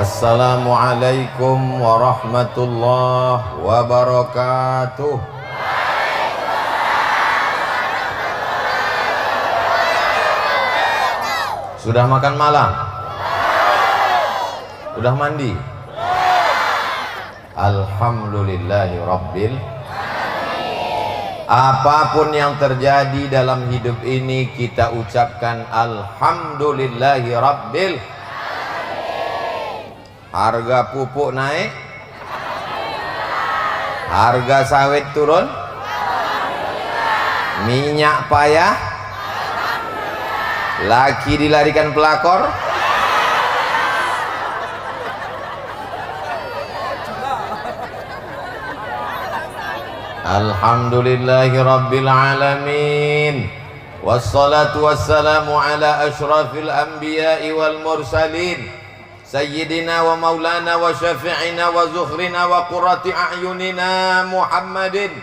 Assalamualaikum warahmatullahi wabarakatuh. Sudah makan malam? Sudah mandi? Alhamdulillahi Rabbil. Apapun yang terjadi dalam hidup ini kita ucapkan Alhamdulillahi Rabbil. Harga pupuk naik, harga sawit turun, minyak payah, laki dilarikan pelakor. Alhamdulillahi Rabbil Alamin. Wassalatu wassalamu ala ashrafil anbiya'i wal mursalin Sayyidina wa maulana wa syafi'ina wa zuhrina wa qurrati a'yunina Muhammadin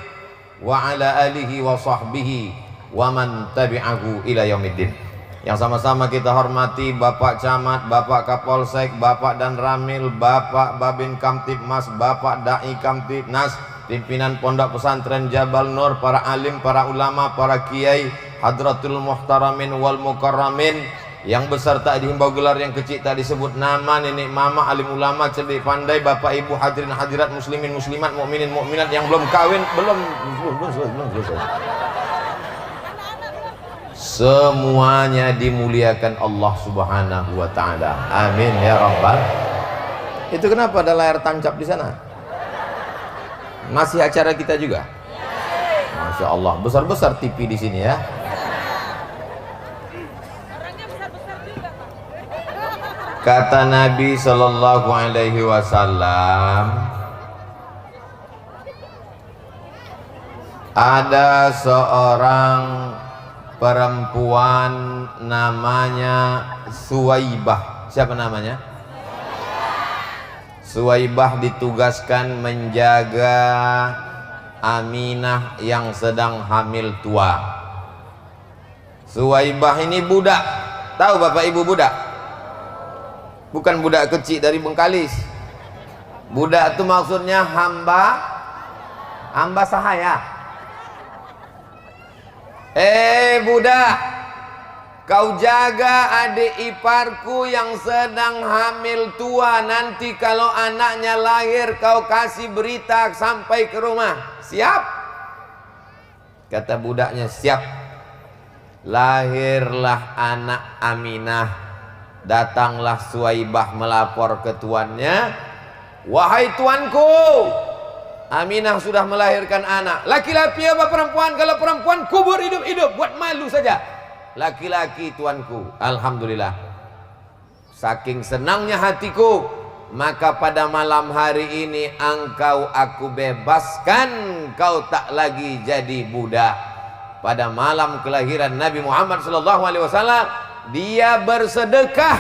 wa ala alihi wa sahbihi wa man tabi'ahu ila yaumiddin. Yang sama-sama kita hormati Bapak Camat, Bapak Kapolsek, Bapak Dan Ramil, Bapak Babin Kamtibmas, Bapak Dai Kamtibnas, pimpinan Pondok Pesantren Jabal Nur, para alim, para ulama, para kiai, hadratul muhtaramin wal mukarramin, yang besar tak dihimbau gelar, yang kecil tak disebut nama, nenek mama, alim ulama, cerdik pandai, bapak ibu, hadirin hadirat, muslimin muslimat, mukminin mukminat yang belum kawin, belum semuanya dimuliakan Allah Subhanahu wa taala. Amin ya rabbal. Itu kenapa ada layar tancap di sana? Masih acara kita juga? Masya Allah, besar-besar TV di sini ya. Kata Nabi Sallallahu Alaihi Wasallam, ada seorang perempuan namanya Suwaibah. Siapa namanya? Suwaibah ditugaskan menjaga Aminah yang sedang hamil tua. Suwaibah ini budak. Tahu bapak ibu budak? Bukan budak kecil dari Bengkalis. Budak itu maksudnya hamba sahaya. Budak, kau jaga adik iparku yang sedang hamil tua. Nanti kalau anaknya lahir kau kasih berita sampai ke rumah. Siap? Kata budaknya, siap. Lahirlah anak Aminah. Datanglah Suwaibah melapor ke tuannya, wahai tuanku, Aminah sudah melahirkan anak. Laki-laki apa perempuan? Kalau perempuan kubur hidup-hidup, buat malu saja. Laki-laki tuanku. Alhamdulillah. Saking senangnya hatiku, maka pada malam hari ini engkau aku bebaskan, kau tak lagi jadi budak. Pada malam kelahiran Nabi Muhammad SAW, dia bersedekah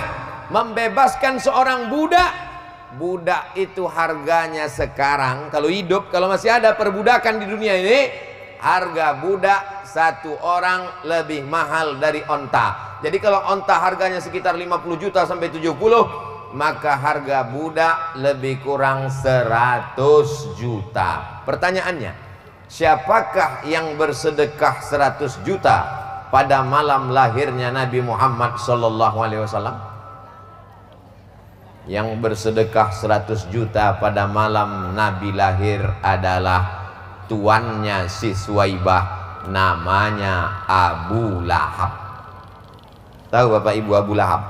membebaskan seorang budak. Budak itu harganya sekarang, kalau hidup, kalau masih ada perbudakan di dunia ini, harga budak satu orang lebih mahal dari onta. Jadi kalau onta harganya sekitar 50 juta sampai 70, maka harga budak lebih kurang 100 juta. Pertanyaannya, siapakah yang bersedekah 100 juta pada malam lahirnya Nabi Muhammad SAW? Yang bersedekah 100 juta pada malam Nabi lahir adalah tuannya si Suwaibah, namanya Abu Lahab. Tahu bapak ibu Abu Lahab?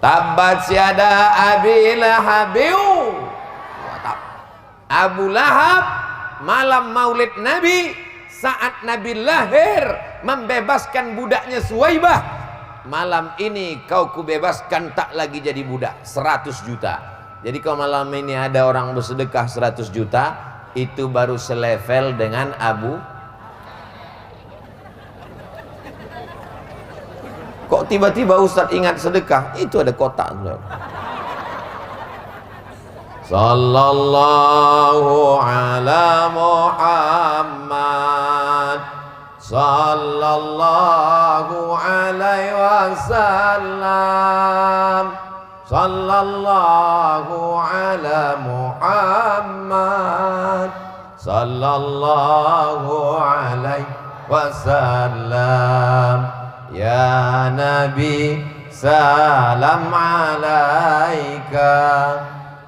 Tabbat syada Abi Lahabiu. Abu Lahab malam maulid Nabi, saat Nabi lahir, membebaskan budaknya Suwaibah. Malam ini kau kubebaskan, tak lagi jadi budak. 100 juta. Jadi kalau malam ini ada orang bersedekah 100 juta, itu baru selevel dengan Abu. Kok tiba-tiba Ustadz ingat sedekah? Itu ada kotak. Sallallahu ala Muhammad sallallahu alaihi wasallam. sallallahu ala Muhammad sallallahu alaihi wasallam. Ya Nabi salam alaika,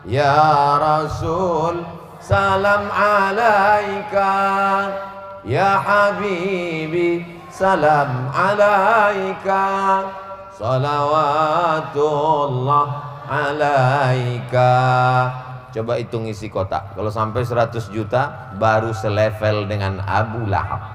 ya Rasul salam alaika, ya Habibi salam alaika, salawatullah alaika. Coba hitung isi kotak. Kalau sampai 100 juta baru selevel dengan Abu Lahab.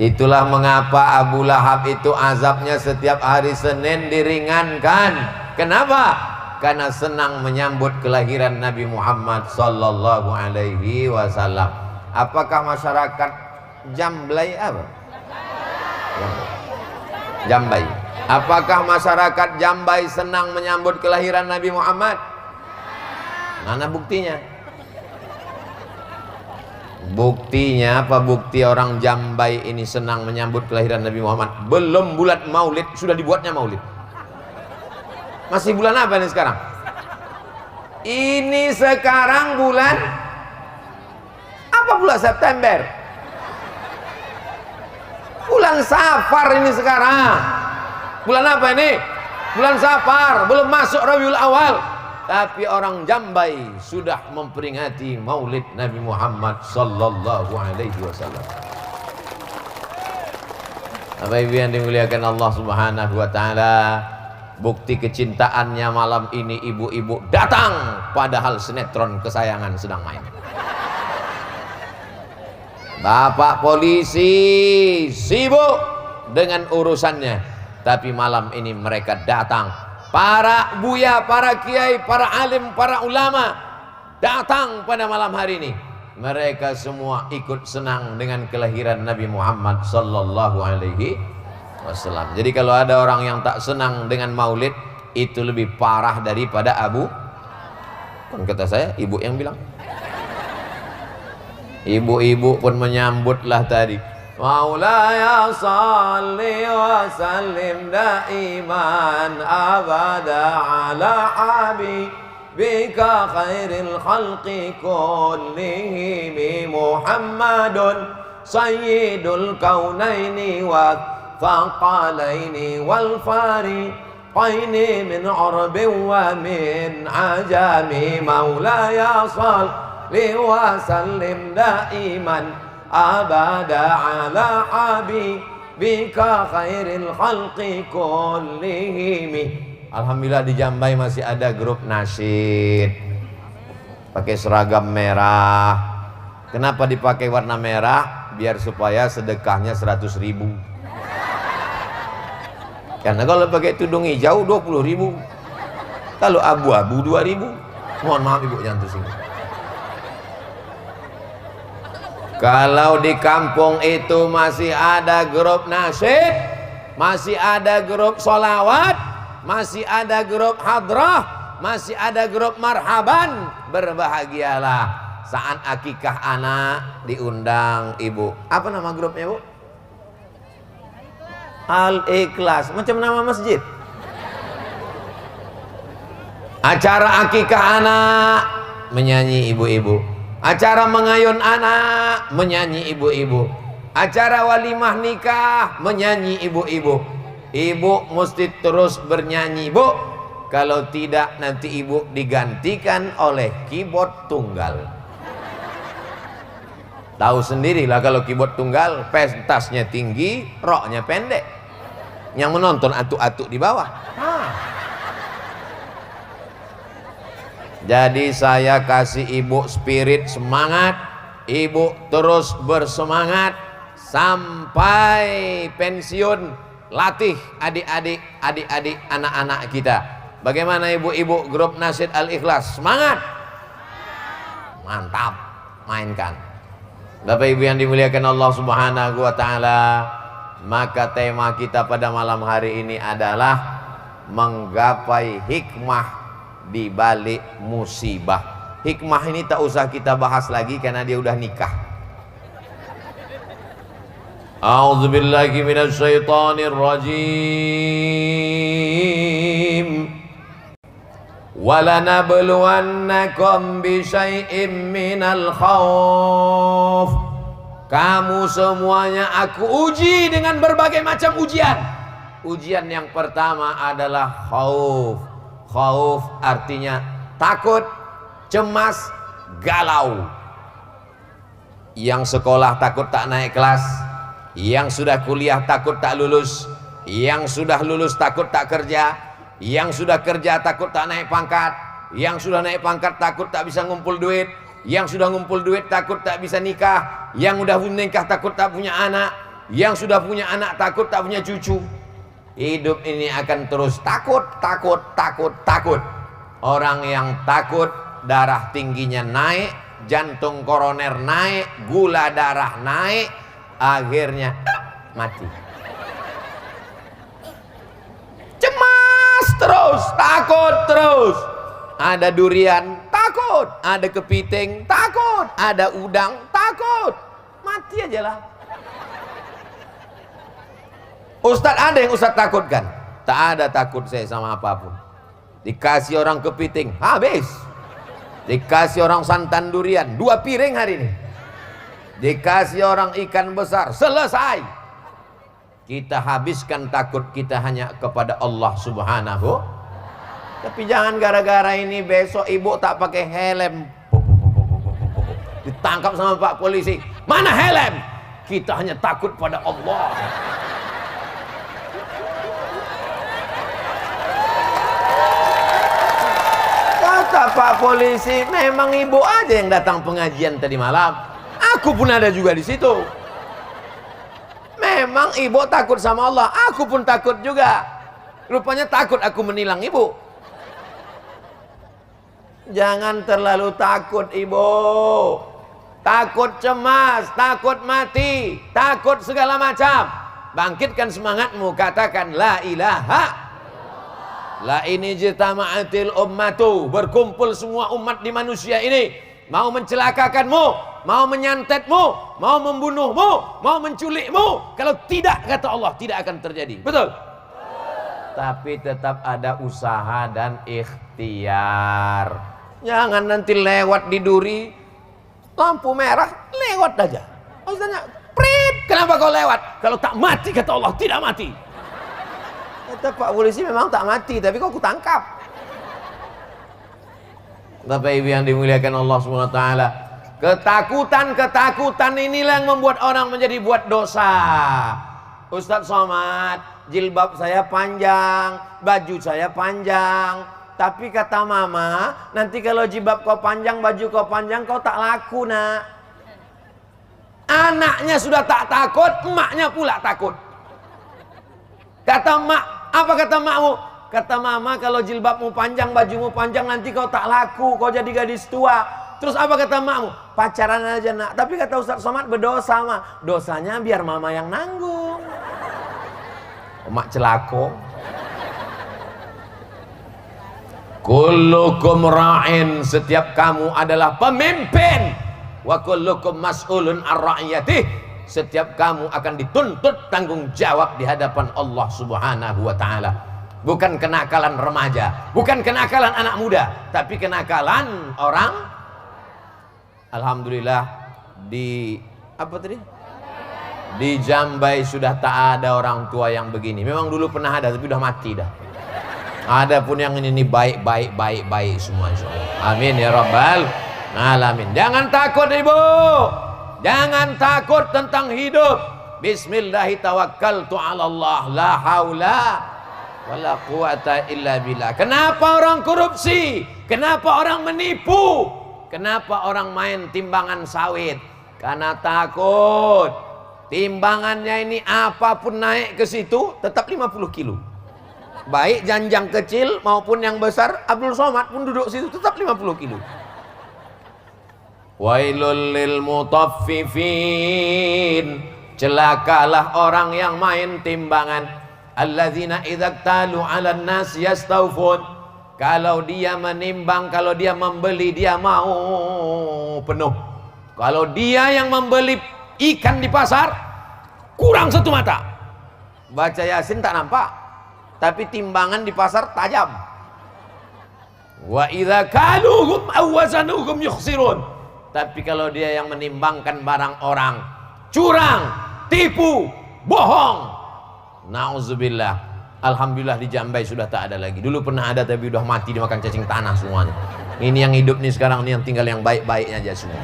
Itulah mengapa Abu Lahab itu azabnya setiap hari Senin diringankan. Kenapa? Karena senang menyambut kelahiran Nabi Muhammad sallallahu alaihi wasallam. Apakah masyarakat Jamblay apa? Jambai. Apakah masyarakat Jambai senang menyambut kelahiran Nabi Muhammad? Mana buktinya? Buktinya apa? Bukti orang Jambai ini senang menyambut kelahiran Nabi Muhammad. Belum bulan Maulid sudah dibuatnya Maulid. Masih bulan apa ini sekarang? Ini sekarang bulan apa? Bulan September. Bulan Safar ini sekarang. Bulan apa ini? Bulan Safar. Belum masuk Rabiul Awal. Tapi orang Jambai sudah memperingati Maulid Nabi Muhammad sallallahu alaihi wasallam. Bapak Ibu yang dimuliakan Allah Subhanahu wa taala, bukti kecintaannya malam ini ibu-ibu datang padahal sinetron kesayangan sedang main. Bapak polisi sibuk dengan urusannya, tapi malam ini mereka datang. Para buya, para kiai, para alim, para ulama datang pada malam hari ini. Mereka semua ikut senang dengan kelahiran Nabi Muhammad sallallahu alaihi wasallam. Jadi kalau ada orang yang tak senang dengan Maulid, itu lebih parah daripada Abu. Kan kata saya, ibu yang bilang. Ibu-ibu pun menyambutlah tadi. Maulaya salli wa sallim daiman abada ala habibika khairil khalqi kullihim Muhammadun sayyidul kaunaini wa thaqalaini wal fariqaini min urbin wa min ajami. Maulaya salli wa sallim daiman abada ala habibika khairil khalqi kullihim. Alhamdulillah di Jambai masih ada grup nasyid pakai seragam merah. Kenapa dipakai warna merah? Biar supaya sedekahnya 100.000. Karena kalau pakai tudung hijau 20.000, kalau abu-abu 2.000. Mohon maaf ibu jangan tersinggung. Kalau di kampung itu masih ada grup nasyid, masih ada grup solawat, masih ada grup hadrah, masih ada grup marhaban, berbahagialah saat akikah anak diundang ibu. Apa nama grupnya bu? Al-Ikhlas, macam nama masjid. Acara akikah anak menyanyi ibu-ibu. Acara mengayun anak menyanyi ibu-ibu. Acara walimah nikah menyanyi ibu-ibu. Ibu mesti terus bernyanyi bu. Kalau tidak nanti ibu digantikan oleh keyboard tunggal. Tahu sendirilah kalau keyboard tunggal, pentasnya tinggi, roknya pendek. Yang menonton atuk-atuk di bawah. Jadi saya kasih ibu spirit semangat, ibu terus bersemangat sampai pensiun, latih adik-adik, anak-anak kita. Bagaimana ibu-ibu grup nasyid Al-Ikhlas? Semangat, mantap, mainkan. Bapak ibu yang dimuliakan Allah Subhanahu wa taala, maka tema kita pada malam hari ini adalah menggapai hikmah di balik musibah. Hikmah ini tak usah kita bahas lagi karena dia udah nikah. A'udzu billahi minasy syaithanir rajim. Walanabluwannakum bisyai'im minal khauf. Kamu semuanya aku uji dengan berbagai macam ujian. Ujian yang pertama adalah khauf. Khauf artinya takut, cemas, galau. Yang sekolah takut tak naik kelas, yang sudah kuliah takut tak lulus, yang sudah lulus takut tak kerja, yang sudah kerja takut tak naik pangkat, yang sudah naik pangkat takut tak bisa ngumpul duit, yang sudah ngumpul duit takut tak bisa nikah, yang udah nikah takut tak punya anak, yang sudah punya anak takut tak punya cucu. Hidup ini akan terus takut, takut, takut, takut. Orang yang takut darah tingginya naik, jantung koroner naik, gula darah naik, akhirnya mati. Cemas terus, takut terus. Ada durian, takut. Ada kepiting, takut. Ada udang, takut. Mati aja lah. Ustadz, ada yang Ustadz takutkan? Tak ada takut saya sama apapun. Dikasih orang kepiting, habis. Dikasih orang santan durian, 2 piring hari ini. Dikasih orang ikan besar, selesai. Kita habiskan takut kita hanya kepada Allah Subhanahu. Tapi jangan gara-gara ini besok ibu tak pakai helm, ditangkap sama Pak Polisi. Mana helm? Kita hanya takut pada Allah. Kata Pak Polisi, memang ibu aja yang datang pengajian tadi malam. Aku pun ada juga di situ. Memang ibu takut sama Allah, aku pun takut juga. Rupanya takut aku menilang ibu. Jangan terlalu takut ibu. Takut cemas, takut mati, takut segala macam. Bangkitkan semangatmu, katakan la ilaha. La ini jitama'atil ummatu, berkumpul semua umat di manusia ini, mau mencelakakanmu, mau menyantetmu, mau membunuhmu, mau menculikmu. Kalau tidak, kata Allah, tidak akan terjadi. Betul? Tapi tetap ada usaha dan ikhtiar. Jangan nanti lewat di duri, lampu merah, lewat aja. Ustaznya, prit, kenapa kau lewat? Kalau tak mati, kata Allah, tidak mati. Kata Pak Polisi, memang tak mati, tapi kok aku tangkap. Bapak Ibu yang dimuliakan Allah SWT, ketakutan inilah yang membuat orang menjadi buat dosa. Ustadz Somad, jilbab saya panjang, baju saya panjang, tapi kata mama, nanti kalau jilbab kau panjang, baju kau panjang, kau tak laku nak. Anaknya sudah tak takut, emaknya pula takut. Kata mak, apa kata makmu? Kata mama, kalau jilbabmu panjang, bajumu panjang, nanti kau tak laku, kau jadi gadis tua. Terus apa kata makmu? Pacaran aja nak. Tapi kata Ustadz Somad, berdosa mah. Dosanya biar mama yang nanggung. Mak celako. Kullukum ra'in, setiap kamu adalah pemimpin. Wa kullukum mas'ulun ar-ra'iyatih. Setiap kamu akan dituntut tanggung jawab di hadapan Allah Subhanahu wa ta'ala. Bukan kenakalan remaja, bukan kenakalan anak muda, tapi kenakalan orang. Alhamdulillah di apa tadi? Di Jambai sudah tak ada orang tua yang begini. Memang dulu pernah ada, tapi udah mati dah. Ada pun yang ini baik semua, insyaallah. Amin ya rabbal alamin. Jangan takut ibu. Jangan takut tentang hidup. Bismillahi tawakkaltu ala Allah, la haula wala quwata illa billah. Kenapa orang korupsi? Kenapa orang menipu? Kenapa orang main timbangan sawit? Karena takut. Timbangannya ini apapun naik ke situ tetap 50 kilo. Baik janjang kecil maupun yang besar, Abdul Somad pun duduk situ tetap 50 kilo. Wailul lil mutaffifin, celakalah orang yang main timbangan. Alladzina idza talu 'alan nas yastawfun, kalau dia menimbang, kalau dia membeli, dia mau penuh. Kalau dia yang membeli ikan di pasar, kurang satu mata. Baca Yasin tak nampak, tapi timbangan di pasar tajam. Wa idza kaluhum aw wazanuhum yukhsirun. Tapi kalau dia yang menimbangkan barang orang, curang, tipu, bohong, nauzubillah. Alhamdulillah di Jambai sudah tak ada lagi. Dulu pernah ada tapi udah mati dimakan cacing tanah semuanya. Ini yang hidup nih sekarang, ini yang tinggal yang baik-baiknya aja semua.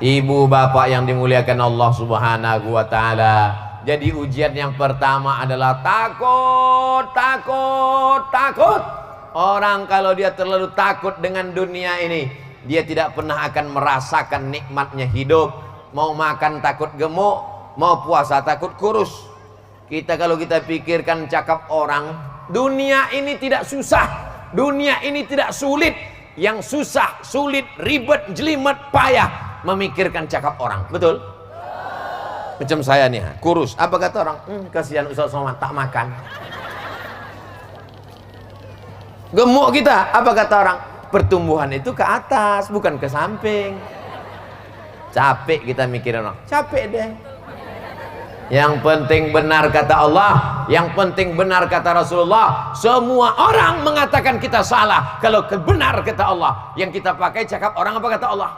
Ibu bapak yang dimuliakan Allah Subhanahu wa taala. Jadi ujian yang pertama adalah takut, takut, takut. Orang kalau dia terlalu takut dengan dunia ini, dia tidak pernah akan merasakan nikmatnya hidup. Mau makan takut gemuk, mau puasa takut kurus. Kalau kita pikirkan cakap orang, dunia ini tidak susah, dunia ini tidak sulit. Yang susah, sulit, ribet, jelimet, payah memikirkan cakap orang. Betul? Macam saya nih, kurus. Apa kata orang? Kasihan Ustaz Somad tak makan. Gemuk kita, apa kata orang? Pertumbuhan itu ke atas, bukan ke samping. Capek kita mikirin orang, capek deh. Yang penting benar kata Allah, yang penting benar kata Rasulullah. Semua orang mengatakan kita salah. Kalau benar kata Allah, yang kita pakai cakap orang apa kata Allah.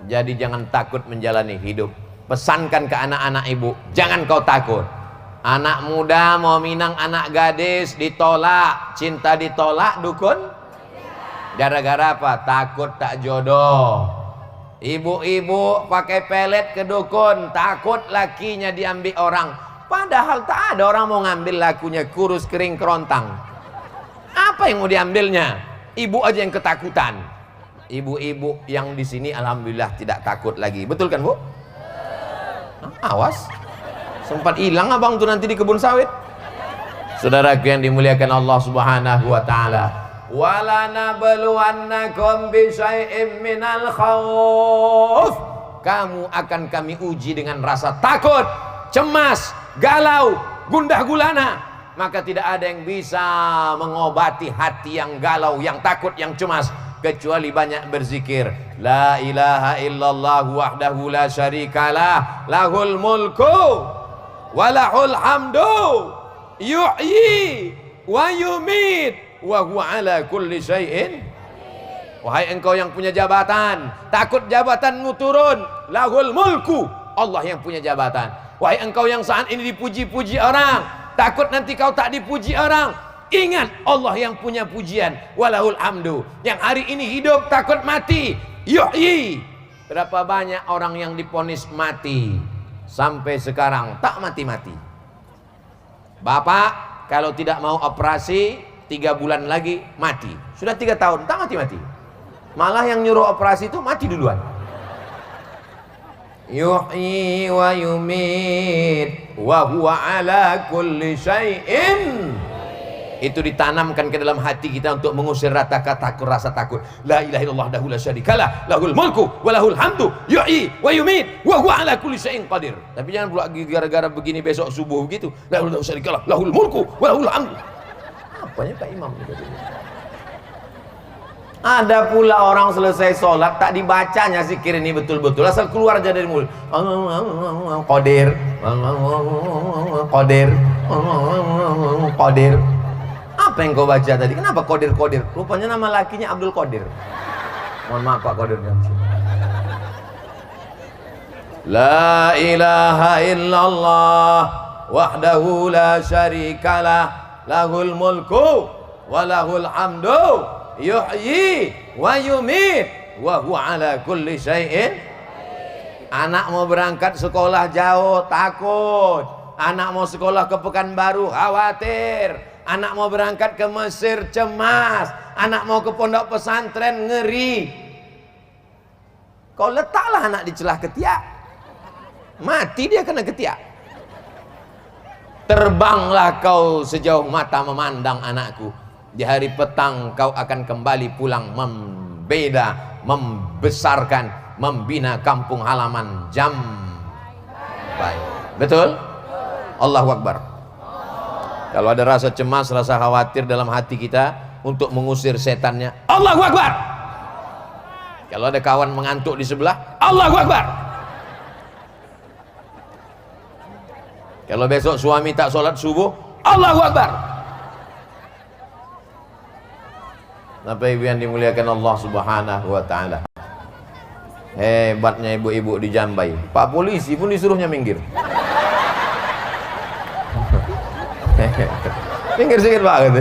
Jadi jangan takut menjalani hidup. Pesankan ke anak-anak ibu, jangan kau takut. Anak muda mau minang anak gadis, ditolak. Cinta ditolak, dukun. Gara-gara apa? Takut tak jodoh. Ibu-ibu pakai pelet ke dukun, takut lakinya diambil orang. Padahal tak ada orang mau ngambil lakunya, kurus kering kerontang. Apa yang mau diambilnya? Ibu aja yang ketakutan. Ibu-ibu yang di sini alhamdulillah tidak takut lagi. Betul kan, Bu? Awas, sempat hilang abang tuh nanti di kebun sawit. Saudaraku yang dimuliakan Allah Subhanahu wa taala, wala nabluwannakum bi syai'im minal khauf. Kamu akan kami uji dengan rasa takut, cemas, galau, gundah gulana. Maka tidak ada yang bisa mengobati hati yang galau, yang takut, yang cemas, kecuali banyak berzikir. La ilaha illallah wahdahu la syarikalah, lahul mulku wa lahul hamdu, yuhyi wa yumit wa huwa ala kulli syai'in. Wahai engkau yang punya jabatan, takut jabatanmu turun. Lahul mulku, Allah yang punya jabatan. Wahai engkau yang saat ini dipuji-puji orang, takut nanti kau tak dipuji orang, ingat Allah yang punya pujian. Walahul hamdu, yang hari ini hidup takut mati. Yuhyi. Berapa banyak orang yang diponis mati sampai sekarang tak mati-mati. Bapak kalau tidak mau operasi 3 bulan lagi mati. Sudah 3 tahun tak mati-mati. Malah yang nyuruh operasi itu mati duluan. Yuhyi wa yumit wa huwa ala kulli syai'in. Itu ditanamkan ke dalam hati kita untuk mengusir rasa takut. La ilaha illallah wahdahu la syarikalah, lahul mulku wa lahul hamdu, yuhyi wa yumit wa huwa ala kulli syai'in qadir. Tapi jangan pula gara-gara begini besok subuh begitu. La ilaha illallah syarikalah, lahul mulku wa lahul hamdu. Apanya Pak Imam? Ada pula orang selesai sholat tak dibacanya zikir ini betul-betul, asal keluar aja dari mulut. Qadir, qadir, qadir. Apa yang kau baca tadi? Kenapa Qadir? Rupanya nama lakinya Abdul Qadir. Mohon maaf Pak Qadirnya. La ilaha illallah wahdahu la syarikalah, lahul mulku wa lahul hamdu, yuhyi wa yumit wa huwa ala kulli syai'in. Anak mau berangkat sekolah jauh takut. Anak mau sekolah ke Pekanbaru khawatir. Anak mau berangkat ke Mesir cemas. Anak mau ke pondok pesantren ngeri. Kau letaklah anak di celah ketiak, mati dia kena ketiak. Terbanglah kau sejauh mata memandang anakku. Di hari petang kau akan kembali pulang membeda, membesarkan, membina kampung halaman Jambai. Betul? Allahu Akbar. Kalau ada rasa cemas, rasa khawatir dalam hati kita untuk mengusir setannya, Allahu Akbar. Kalau ada kawan mengantuk di sebelah, Allahu Akbar. Kalau besok suami tak sholat subuh, Allahu Akbar. Bapak ibu yang dimuliakan Allah subhanahu wa ta'ala, hebatnya ibu-ibu di Jambai. Pak polisi pun disuruhnya minggir. Minggir sedikit Pak gitu.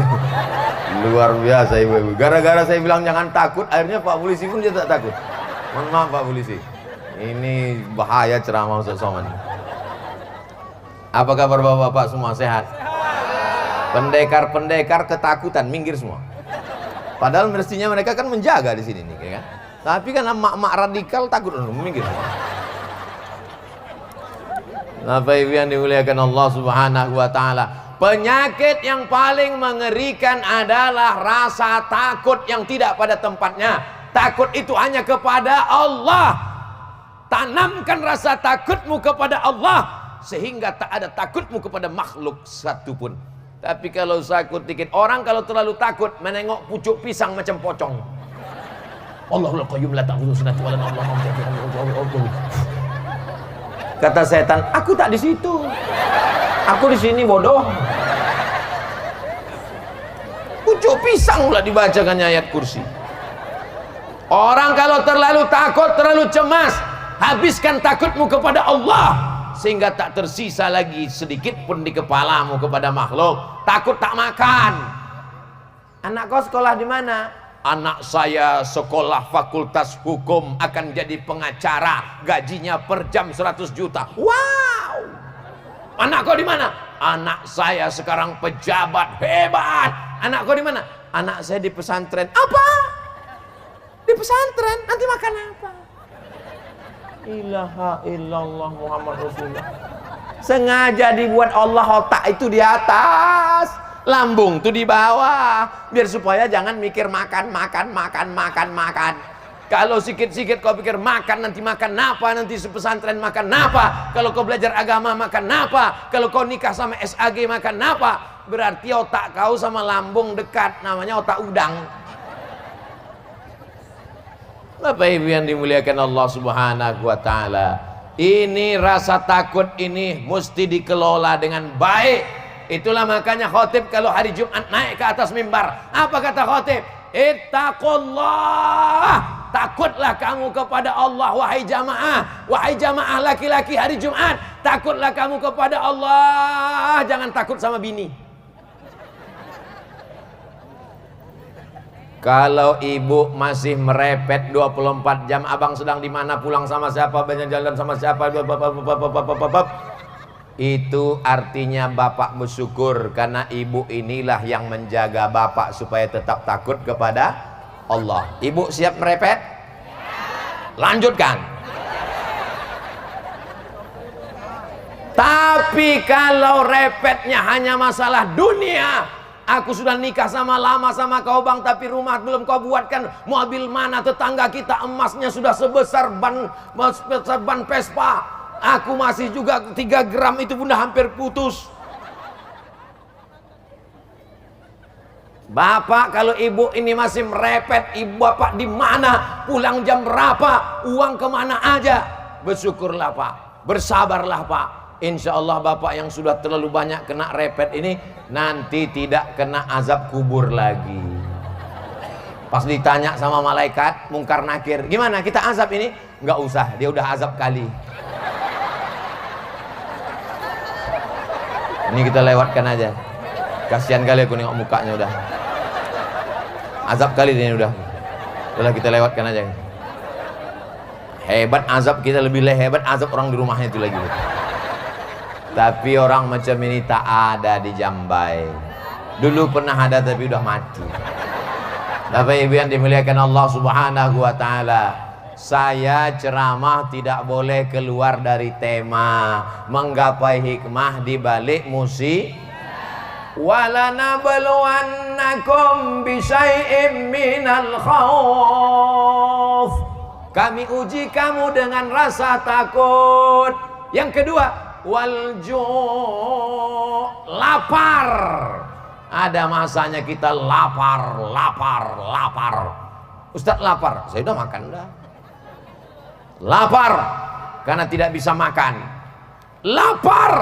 Luar biasa ibu-ibu. Gara-gara saya bilang jangan takut, akhirnya Pak polisi pun dia tak takut. Mohon maaf Pak polisi, ini bahaya ceramah Ustaz Somad. Apa kabar bapak-bapak semua, sehat? Pendekar-pendekar ketakutan minggir semua. Padahal mestinya mereka kan menjaga di sini nih, kan? Tapi kan emak-emak radikal takut minggir. Bapak ibu yang dimuliakan Allah subhanahu wa ta'ala, penyakit yang paling mengerikan adalah rasa takut yang tidak pada tempatnya. Takut itu hanya kepada Allah. Tanamkan rasa takutmu kepada Allah, sehingga tak ada takutmu kepada makhluk satupun. Tapi kalau takut dikit, orang kalau terlalu takut menengok pucuk pisang macam pocong. Allahul Qayyum la ta'khudhuhu sinatun wa la nawm. Kata setan, aku tak di situ. Aku di sini bodoh. Pucuk pisang pula dibacakannya ayat kursi. Orang kalau terlalu takut, terlalu cemas, habiskan takutmu kepada Allah, sehingga tak tersisa lagi sedikit pun di kepalamu kepada makhluk. Takut tak makan. Anak kau sekolah di mana? Anak saya sekolah fakultas hukum, akan jadi pengacara, gajinya per jam 100 juta. Wow. Anak kau di mana? Anak saya sekarang pejabat hebat. Anak kau di mana? Anak saya di pesantren. Apa? Di pesantren, nanti makan apa? Ilaha illallah Muhammad Rasulullah. Sengaja dibuat Allah otak itu di atas, lambung tuh di bawah, biar supaya jangan mikir makan. Kalau sikit-sikit kau pikir makan, nanti makan apa? Nanti sepesantren makan apa? Kalau kau belajar agama makan apa? Kalau kau nikah sama SAG makan apa? Berarti otak kau sama lambung dekat, namanya otak udang. Bapak ibu yang dimuliakan Allah subhanahu wa ta'ala, ini rasa takut ini mesti dikelola dengan baik. Itulah makanya khotib kalau hari Jumat naik ke atas mimbar, apa kata khotib? Ittaqullah, takutlah kamu kepada Allah wahai jamaah. Wahai jamaah laki-laki hari Jumat, takutlah kamu kepada Allah, jangan takut sama bini. Kalau ibu masih merepet 24 jam, abang sedang di mana, pulang sama siapa, banyak jalan sama siapa, itu artinya bapak bersyukur, karena ibu inilah yang menjaga bapak supaya tetap takut kepada Allah. Ibu siap merepet? Lanjutkan. Tapi kalau repetnya hanya masalah dunia, aku sudah nikah sama lama sama kau bang, tapi rumah belum kau buatkan. Mobil mana tetangga kita emasnya sudah sebesar ban Vespa, aku masih juga 3 gram itu bunda hampir putus. Bapak kalau ibu ini masih merepet, ibu bapak di mana, pulang jam berapa, uang kemana aja, bersyukurlah pak, bersabarlah pak. Insya Allah bapak yang sudah terlalu banyak kena repet ini nanti tidak kena azab kubur lagi. Pas ditanya sama malaikat mungkar nakir, gimana kita azab ini? Nggak usah, dia udah azab kali. Ini kita lewatkan aja. Kasihan kali aku nengok mukanya udah. Azab kali ini udah. Udah kita lewatkan aja. Hebat azab kita, lebih hebat azab orang di rumahnya itu lagi. Tapi orang macam ini tak ada di Jambai. Dulu pernah ada tapi udah mati. Bapak ibu yang dimuliakan Allah subhanahu wa ta'ala, saya ceramah tidak boleh keluar dari tema, menggapai hikmah di balik musibah. Walanabluwannakum bisyai'im minal khauf, kami uji kamu dengan rasa takut. Yang kedua, walju', lapar. Ada masanya kita lapar. Ustaz lapar, saya udah makan dah. Lapar karena tidak bisa makan. Lapar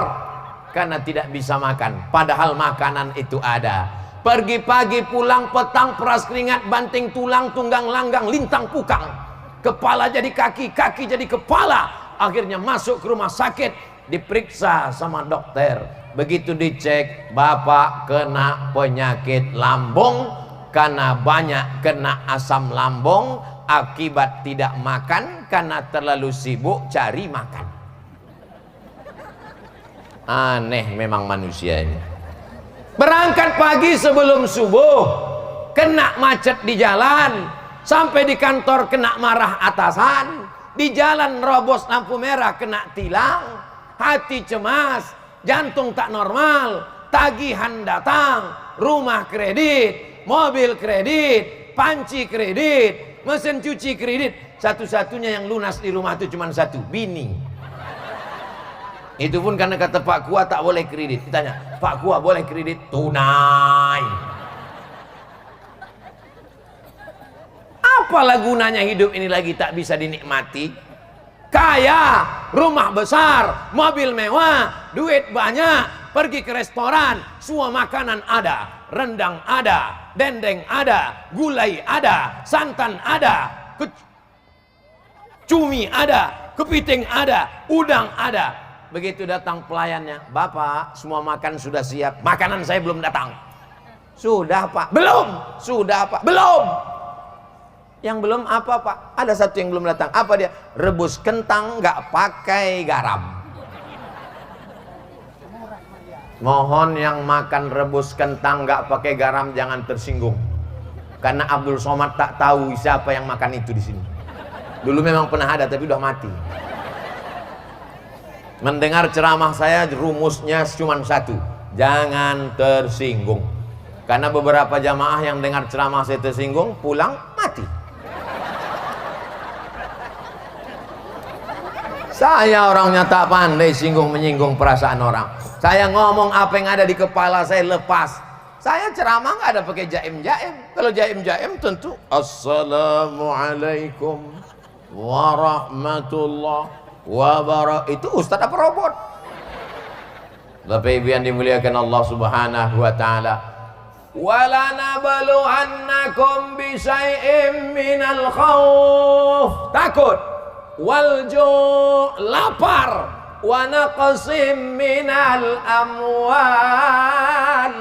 karena tidak bisa makan, padahal makanan itu ada. Pergi pagi pulang petang, peras keringat, banting tulang, tunggang langgang, lintang pukang, kepala jadi kaki, kaki jadi kepala. Akhirnya masuk ke rumah sakit, diperiksa sama dokter. Begitu dicek, bapak kena penyakit lambung karena banyak kena asam lambung akibat tidak makan karena terlalu sibuk cari makan. Aneh memang manusia ini. Berangkat pagi sebelum subuh, kena macet di jalan, sampai di kantor kena marah atasan, di jalan robos lampu merah kena tilang, hati cemas, jantung tak normal, tagihan datang, rumah kredit, mobil kredit, panci kredit, mesin cuci kredit. Satu-satunya yang lunas di rumah itu cuma satu, bini. Itu pun karena kata Pak Kua tak boleh kredit. Ditanya, Pak Kua boleh kredit? Tunai. Apalah gunanya hidup ini lagi tak bisa dinikmati? Kaya, rumah besar, mobil mewah, duit banyak, pergi ke restoran, semua makanan ada, rendang ada, dendeng ada, gulai ada, santan ada, cumi ada, kepiting ada, udang ada. Begitu datang pelayannya, Bapak semua makan sudah siap, makanan saya belum datang. Sudah Pak, belum. Sudah Pak, belum. Yang belum apa Pak? Ada satu yang belum datang. Apa dia? Rebus kentang nggak pakai garam. Mohon yang makan rebus kentang nggak pakai garam jangan tersinggung, karena Abdul Somad tak tahu siapa yang makan itu di sini. Dulu memang pernah ada tapi udah mati. Mendengar ceramah saya rumusnya cuma satu, jangan tersinggung. Karena beberapa jamaah yang dengar ceramah saya tersinggung, pulang mati. Saya orangnya tak pandai singgung menyinggung perasaan orang. Saya ngomong apa yang ada di kepala saya lepas. Saya ceramah nggak ada pakai jaim-jaim. Kalau jaim-jaim tentu Assalamualaikum warahmatullahi wabarakatuh. Itu ustadz apa robot? Bapak Ibu yang dimuliakan Allah Subhanahu wa taala, walanabluwannakum bisyai'im minal khauf, takut, wal ju', lapar, wa naqsim minal amwal,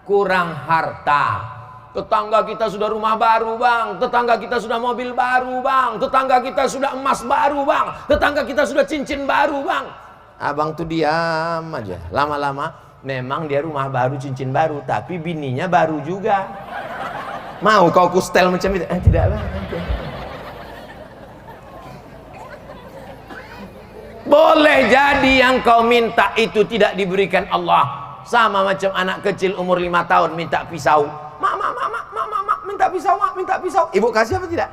kurang harta. Tetangga kita sudah rumah baru bang, tetangga kita sudah mobil baru bang, tetangga kita sudah emas baru bang, tetangga kita sudah cincin baru bang. Abang tuh diam aja. Lama-lama memang dia rumah baru, cincin baru, tapi bininya baru juga. Mau kau kustel macam itu? Tidak bang. Boleh jadi yang kau minta itu tidak diberikan Allah. Sama macam anak kecil umur 5 tahun minta pisau. Mak, minta pisau, mak, minta pisau. Ibu kasih apa tidak?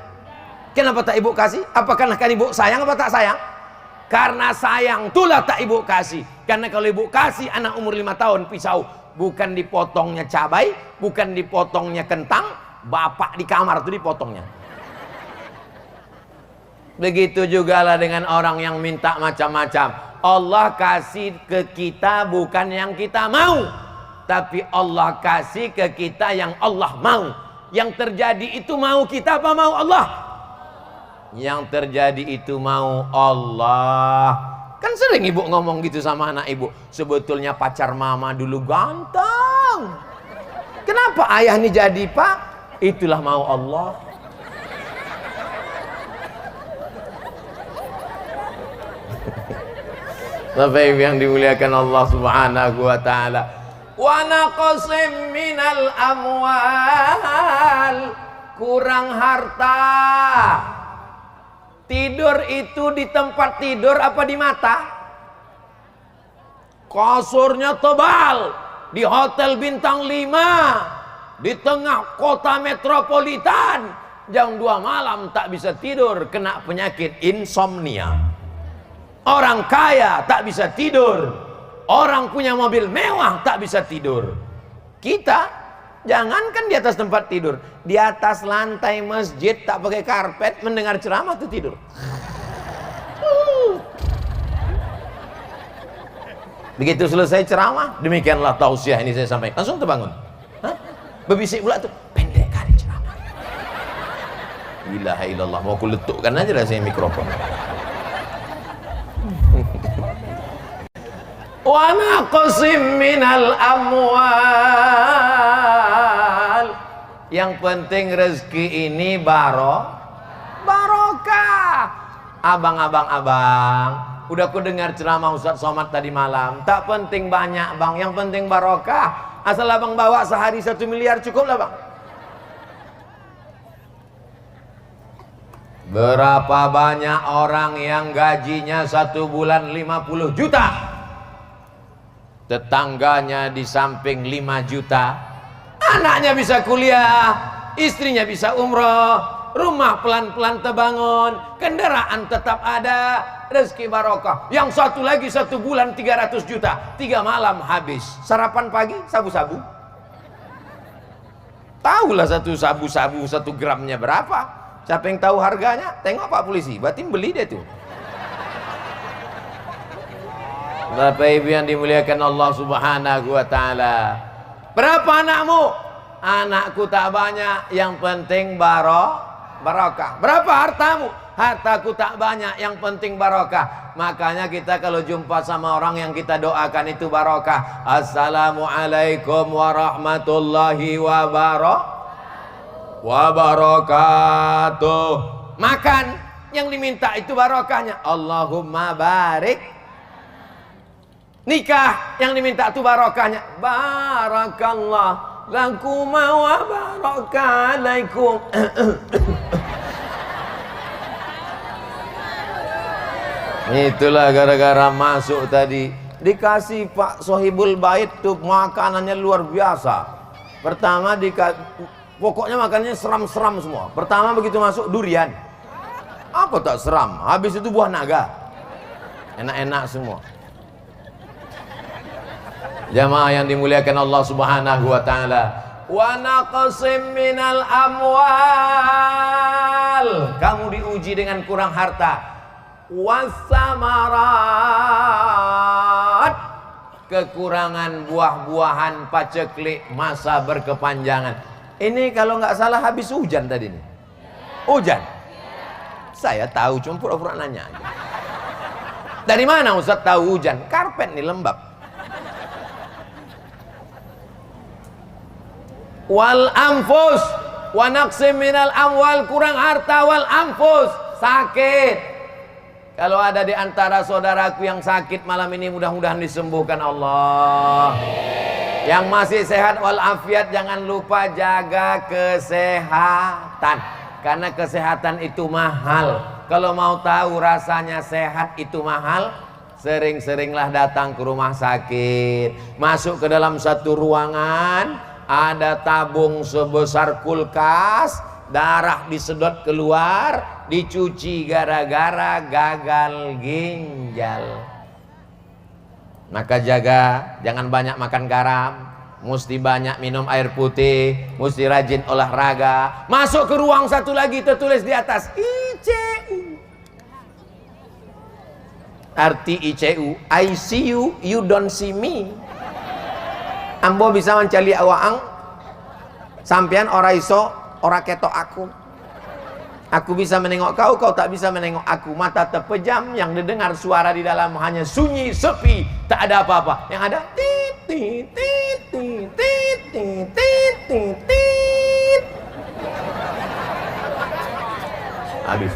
Kenapa tak ibu kasih? Apakah kan ibu sayang apa tak sayang? Karena sayang, itulah tak ibu kasih. Karena kalau ibu kasih anak umur 5 tahun pisau, bukan dipotongnya cabai, bukan dipotongnya kentang, bapak di kamar itu dipotongnya. Begitu juga lah dengan orang yang minta macam-macam. Allah kasih ke kita bukan yang kita mau, tapi Allah kasih ke kita yang Allah mau. Yang terjadi itu mau kita apa mau Allah? Yang terjadi itu mau Allah. Kan sering ibu ngomong gitu sama anak ibu, sebetulnya pacar mama dulu ganteng, kenapa ayah ini jadi pak? Itulah mau Allah. Bapak Ibu yang dimuliakan Allah Subhanahu wa taala, wa naqsim minal amwal, kurang harta. Tidur itu di tempat tidur apa di mata? Kasurnya tebal di hotel bintang 5 di tengah kota metropolitan, jam 2 malam tak bisa tidur, kena penyakit insomnia. Orang kaya tak bisa tidur, orang punya mobil mewah tak bisa tidur. Kita jangankan di atas tempat tidur, di atas lantai masjid tak pakai karpet mendengar ceramah tuh tidur. Begitu selesai ceramah, demikianlah tausiah ini saya sampaikan, langsung terbangun. Hah? Berbisik pula tuh, pendek kali ceramah. Ilaha illallah, mau aku letukkan aja lah saya mikrofon. Wa naqsim minal amwal. Yang penting rezeki ini barokah. Abang, udah ku dengar ceramah Ustaz Somad tadi malam. Tak penting banyak bang, yang penting barokah. Asal abang bawa sehari 1 miliar cukup lah bang. Berapa banyak orang yang gajinya 1 bulan 50 juta, tetangganya di samping 5 juta, anaknya bisa kuliah, istrinya bisa umroh, rumah pelan-pelan terbangun, kendaraan tetap ada, rezeki barokah. Yang satu lagi 1 bulan 300 juta, 3 malam habis. Sarapan pagi sabu-sabu. Tahulah satu sabu-sabu 1 gramnya berapa. Siapa yang tahu harganya? Tengok Pak Polisi, berarti beli dia tuh. Bapak Ibu yang dimuliakan Allah Subhanahu wa taala. Berapa anakmu? Anakku tak banyak, yang penting barokah. Berapa hartamu? Hartaku tak banyak, yang penting barokah. Makanya kita kalau jumpa sama orang yang kita doakan itu barokah. Assalamualaikum warahmatullahi wabarakatuh. Makan, yang diminta itu barokahnya. Allahumma barik. Nikah, yang diminta itu barokahnya. Barakallah lakum wa barakalaikum. Itulah gara-gara masuk tadi dikasih Pak Sohibul Bait tuh makanannya luar biasa. Pertama pokoknya makannya seram-seram semua. Pertama begitu masuk durian. Apa tak seram? Habis itu buah naga. Enak-enak semua. Jamaah yang dimuliakan Allah Subhanahu wa taala. Wa naqsim minal amwal. Kamu diuji dengan kurang harta. Wasamarat. Kekurangan buah-buahan paceklik masa berkepanjangan. Ini kalau nggak salah habis hujan tadi nih. Hujan. Saya tahu, cuma pura-pura nanya aja. Dari mana Ustaz tahu hujan? Karpet nih lembab. Wal anfus wa naqsim minal amwal, kurang harta, wal anfus, sakit. Kalau ada di antara saudaraku yang sakit malam ini, mudah-mudahan disembuhkan Allah. Yang masih sehat walafiat, jangan lupa jaga kesehatan, karena kesehatan itu mahal. Kalau mau tahu rasanya sehat itu mahal, sering-seringlah datang ke rumah sakit. Masuk ke dalam satu ruangan, ada tabung sebesar kulkas, darah disedot keluar, dicuci gara-gara gagal ginjal. Maka jaga, jangan banyak makan garam, mesti banyak minum air putih, mesti rajin olahraga. Masuk ke ruang satu lagi, tertulis di atas ICU. Arti ICU, I see you, you don't see me. Ambo bisa mencari awaang, sampean ora iso, ora ketok aku. Aku bisa menengok kau, kau tak bisa menengok aku. Mata terpejam, yang didengar suara di dalam hanya sunyi, sepi, tak ada apa-apa. Yang ada tit tit tit tit tit tit tit tit. Habis.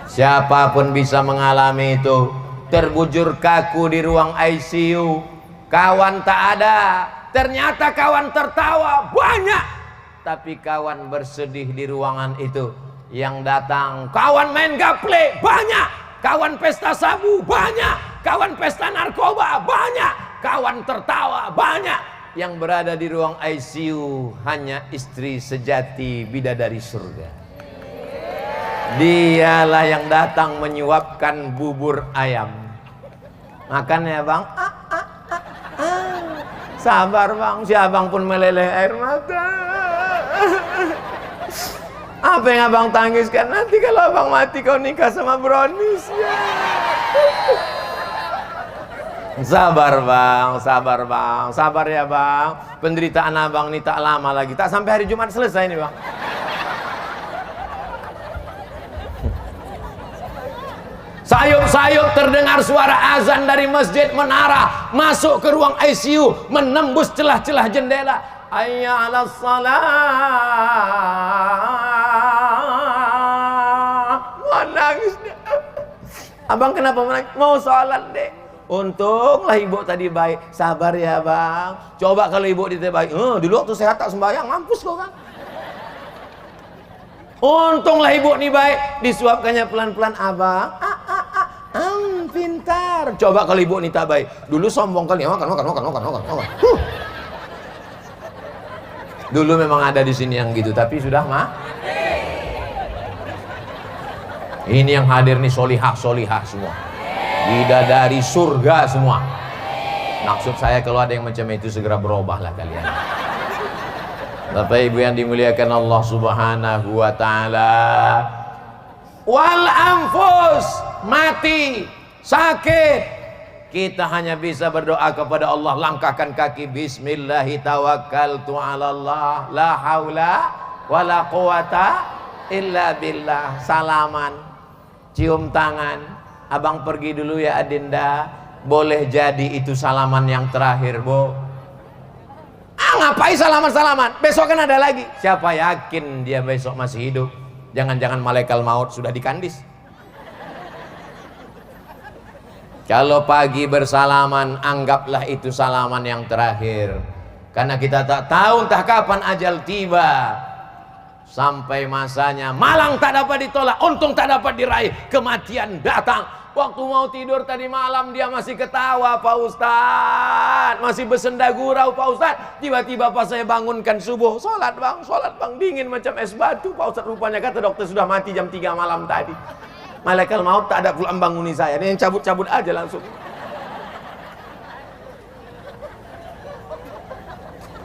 Siapapun bisa mengalami itu. Terbujur kaku di ruang ICU, kawan tak ada, ternyata kawan tertawa banyak. Tapi kawan bersedih di ruangan itu. Yang datang kawan main gaple banyak, kawan pesta sabu banyak, kawan pesta narkoba banyak, kawan tertawa banyak. Yang berada di ruang ICU hanya istri sejati bidadari surga. Dialah yang datang menyuapkan bubur ayam. Makan ya bang? Sabar bang, si abang pun meleleh air mata. Apa yang abang tangiskan? Nanti kalau abang mati kau nikah sama brownies ya. Sabar bang, sabar bang, sabar ya bang. Penderitaan abang ini tak lama lagi, tak sampai hari Jumat selesai nih bang. Sayup-sayup terdengar suara azan dari masjid menara, masuk ke ruang ICU, menembus celah-celah jendela. Hayya 'alas salah. Menangis dia. Abang kenapa menangis? Mau sholat deh. Untunglah ibu tadi baik. Sabar ya bang. Coba kalau ibu tidak baik, dulu waktu sehat tak sembahyang, mampus kau kan. Untunglah ibu nih baik, disuapkannya pelan-pelan. Abang, pintar. Coba kalau ibu nih tak baik, dulu sombong kali, makan. Dulu memang ada di sini yang gitu, tapi sudah mah. Ini yang hadir nih solihah semua, bidadari surga semua. Maksud saya kalau ada yang macam itu segera berubahlah kalian. Bapak Ibu yang dimuliakan Allah Subhanahu wa taala. Wal anfus, mati, sakit. Kita hanya bisa berdoa kepada Allah, langkahkan kaki, bismillahi tawakkaltu 'alallah, la haula wala quwata illa billah. Salaman, cium tangan. Abang pergi dulu ya Adinda. Boleh jadi itu salaman yang terakhir, Bu. Ngapain salaman-salaman? Besok kan ada lagi. Siapa yakin dia besok masih hidup? Jangan-jangan malaikat maut sudah dikandis. Kalau pagi bersalaman, anggaplah itu salaman yang terakhir. Karena kita tak tahu entah kapan ajal tiba. Sampai masanya, malang tak dapat ditolak, untung tak dapat diraih, kematian datang. Waktu mau tidur tadi malam dia masih ketawa Pak Ustadz, masih bersenda gurau Pak Ustadz. Tiba-tiba pas saya bangunkan subuh, sholat bang, dingin macam es batu Pak Ustadz. Rupanya kata dokter sudah mati jam 3 malam tadi. Malaikat maut tak ada pulang banguni saya, ini yang cabut-cabut aja langsung.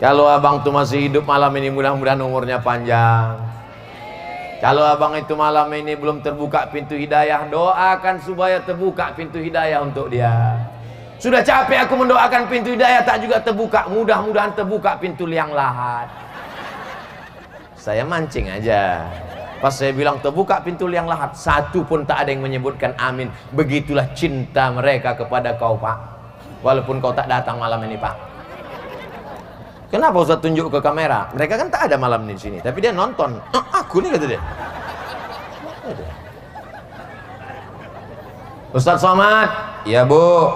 Kalau abang tuh masih hidup malam ini, mudah-mudahan umurnya panjang. Kalau abang itu malam ini belum terbuka pintu hidayah, doakan supaya terbuka pintu hidayah untuk dia. Sudah capek aku mendoakan pintu hidayah tak juga terbuka, mudah-mudahan terbuka pintu liang lahat. Saya mancing aja. Pas saya bilang terbuka pintu liang lahat, satu pun tak ada yang menyebutkan amin. Begitulah cinta mereka kepada kau Pak. Walaupun kau tak datang malam ini Pak. Kenapa Ustaz tunjuk ke kamera? Mereka kan tak ada malam ini di sini, tapi dia nonton. Aku nih kata dia. Ustaz Somad, ya Bu.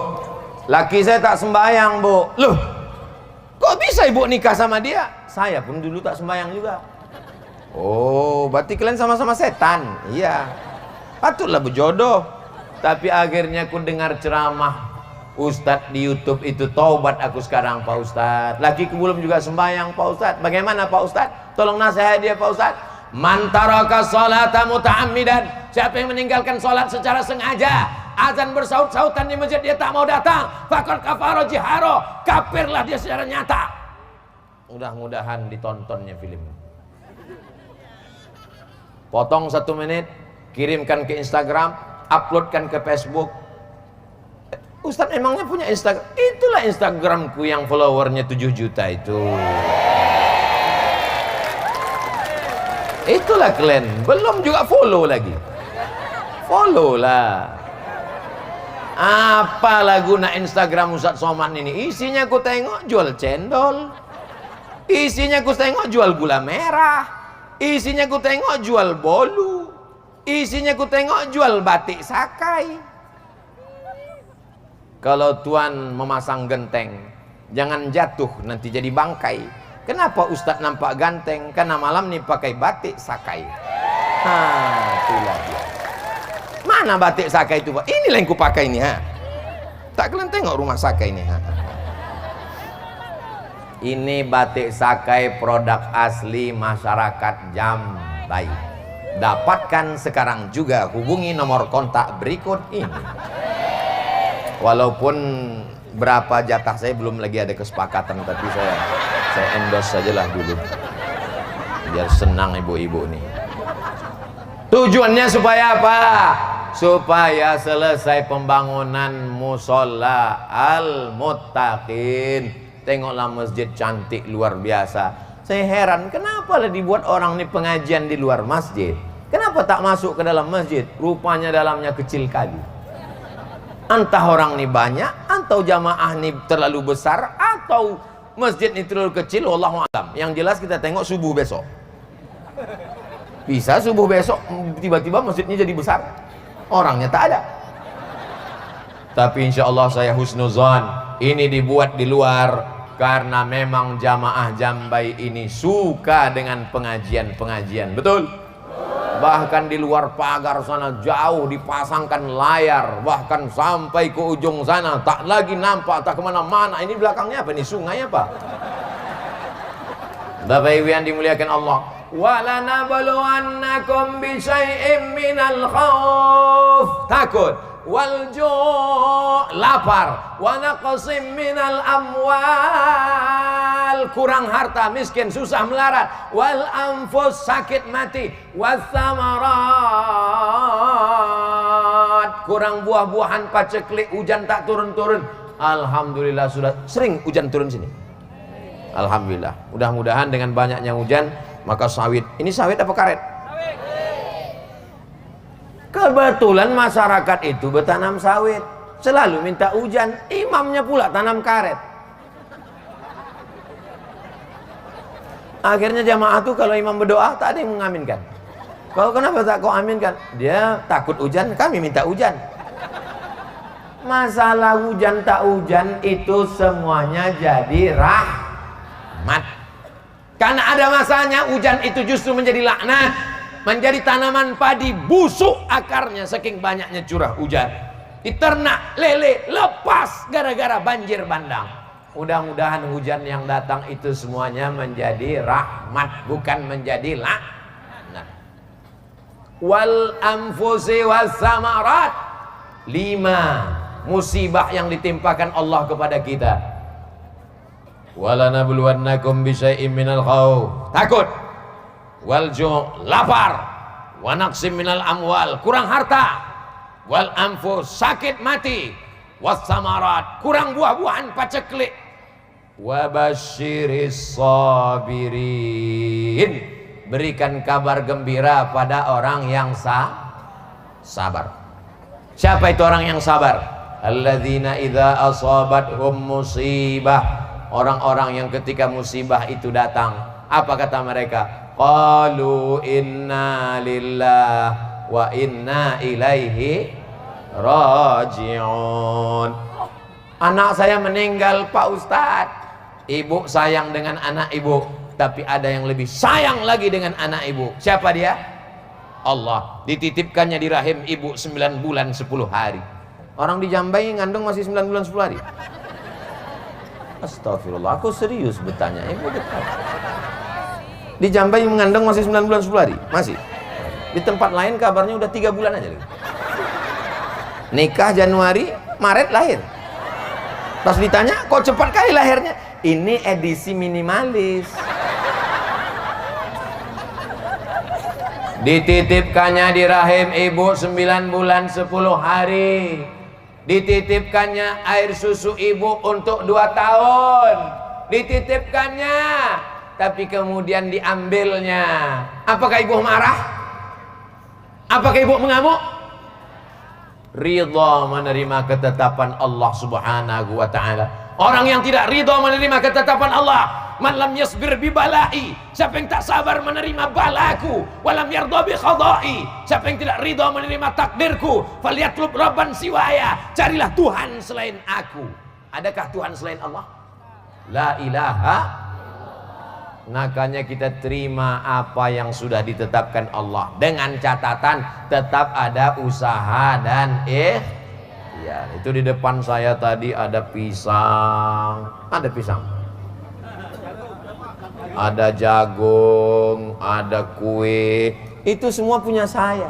Laki saya tak sembahyang Bu. Loh, kok bisa ibu nikah sama dia? Saya pun dulu tak sembahyang juga. Oh, berarti kalian sama-sama setan. Iya, patutlah berjodoh. Tapi akhirnya aku dengar ceramah Ustadz di YouTube itu, taubat aku sekarang Pak Ustadz. Lakiku belum juga sembahyang Pak Ustadz. Bagaimana Pak Ustadz? Tolong nasihat dia Pak Ustadz. Man taraka sholata muta'ammidan, siapa yang meninggalkan sholat secara sengaja, azan bersaut-sautan di masjid dia tak mau datang, faqad kafara jiharo, kafirlah dia secara nyata. Mudah-mudahan ditontonnya film. Potong 1 menit, kirimkan ke Instagram, uploadkan ke Facebook. Ustadz emangnya punya Instagram? Itulah Instagramku yang followernya 7 juta itu. Itulah kalian, belum juga follow lagi. Follow lah. Apalah guna Instagram Ustadz Somad ini? Isinya ku tengok jual cendol, isinya ku tengok jual gula merah, isinya ku tengok jual bolu, isinya ku tengok jual batik sakai. Kalau Tuhan memasang genteng, jangan jatuh nanti jadi bangkai. Kenapa Ustadz nampak ganteng? Karena malam nih pakai batik sakai. Itulah dia. Mana batik sakai itu Pak? Inilah yang kupakai ini. Tak kalian tengok rumah sakai ini. Ini batik sakai produk asli masyarakat Jambai. Dapatkan sekarang juga, hubungi nomor kontak berikut ini. Walaupun berapa jatah saya belum lagi ada kesepakatan, tapi saya endorse sajalah dulu biar senang ibu-ibu nih. Tujuannya supaya apa? supaya selesai pembangunan musola al-muttaqin. Tengoklah masjid cantik luar biasa. Saya heran kenapa lah dibuat orang ini pengajian di luar masjid, kenapa tak masuk ke dalam masjid? Rupanya dalamnya kecil kali. Entah orang ini banyak, atau jamaah ini terlalu besar, atau masjid ini terlalu kecil, wallahu a'lam. Yang jelas kita tengok subuh besok. Bisa subuh besok tiba-tiba masjidnya jadi besar, orangnya tak ada. Tapi insya Allah saya husnuzon, ini dibuat di luar karena memang jamaah Jambai ini suka dengan pengajian-pengajian. Betul? Bahkan di luar pagar sana jauh dipasangkan layar, bahkan sampai ke ujung sana tak lagi nampak, tak kemana-mana. Ini belakangnya apa? Ini sungai apa? Bapak Ibu yang dimuliakan Allah, walanabluwannakum bisyai'im minal khauf, takut, wal ju' lapar, wa naqsim minal amwal kurang harta, miskin, susah melarat, wal anfus sakit mati, was samarat kurang buah-buahan, paceklik, hujan tak turun-turun. Alhamdulillah sudah sering hujan turun sini. Alhamdulillah. Mudah-mudahan dengan banyaknya hujan maka sawit. Ini sawit apa karet? Kebetulan masyarakat itu bertanam sawit, selalu minta hujan. Imamnya pula tanam karet. Akhirnya jamaah tuh kalau imam berdoa tak ada yang mengaminkan. Kalau kenapa tak kau aminkan? Dia takut hujan, kami minta hujan. Masalah hujan tak hujan itu semuanya jadi rahmat. Karena ada masanya hujan itu justru menjadi laknat, menjadi tanaman padi busuk akarnya saking banyaknya curah hujan. Diternak lele lepas gara-gara banjir bandang. Mudah-mudahan hujan yang datang itu semuanya menjadi rahmat, bukan menjadi laknat. Wal anfusi was samarat, 5 musibah yang ditimpakan Allah kepada kita. Walanabluwannakum bisyai'im minal khauf, takut, wal ju' lapar, wa naqsim minal amwal kurang harta, wal anfus sakit mati, was samarat kurang buah-buahan, paceklik, wa basyiris sabirin berikan kabar gembira pada orang yang sabar. Siapa itu orang yang sabar? Alladzina idza asabathum musibah, orang-orang yang ketika musibah itu datang, apa kata mereka? Qalu inna lillah wa inna ilaihi raji'un. Anak saya meninggal Pak Ustadz. Ibu sayang dengan anak ibu, tapi ada yang lebih sayang lagi dengan anak ibu. Siapa dia? Allah. Dititipkannya di rahim ibu 9 bulan 10 hari. Orang di Jambai ngandung masih 9 bulan 10 hari. Astagfirullah, aku serius bertanya. Di Jambai mengandung masih 9 bulan 10 hari? Masih. Di tempat lain kabarnya udah 3 bulan aja. Nikah Januari, Maret lahir. Pas ditanya, kok cepat kali lahirnya? Ini edisi minimalis. Dititipkannya di rahim ibu 9 bulan 10 hari. Dititipkannya air susu ibu untuk 2 tahun. Dititipkannya, tapi kemudian diambilnya. Apakah ibu marah? Apakah ibu mengamuk? Ridha menerima ketetapan Allah Subhanahu wa ta'ala. Orang yang tidak ridha menerima ketetapan Allah, man lam yasbir bi balai, siapa yang tak sabar menerima balaku, walam yardha bi khadai, siapa yang tidak ridha menerima takdirku, falyatlub rabban siwaya, carilah Tuhan selain aku. Adakah Tuhan selain Allah? La ilaha. Makanya kita terima apa yang sudah ditetapkan Allah, dengan catatan tetap ada usaha dan ya, itu di depan saya tadi ada pisang, ada jagung, ada kue, itu semua punya saya.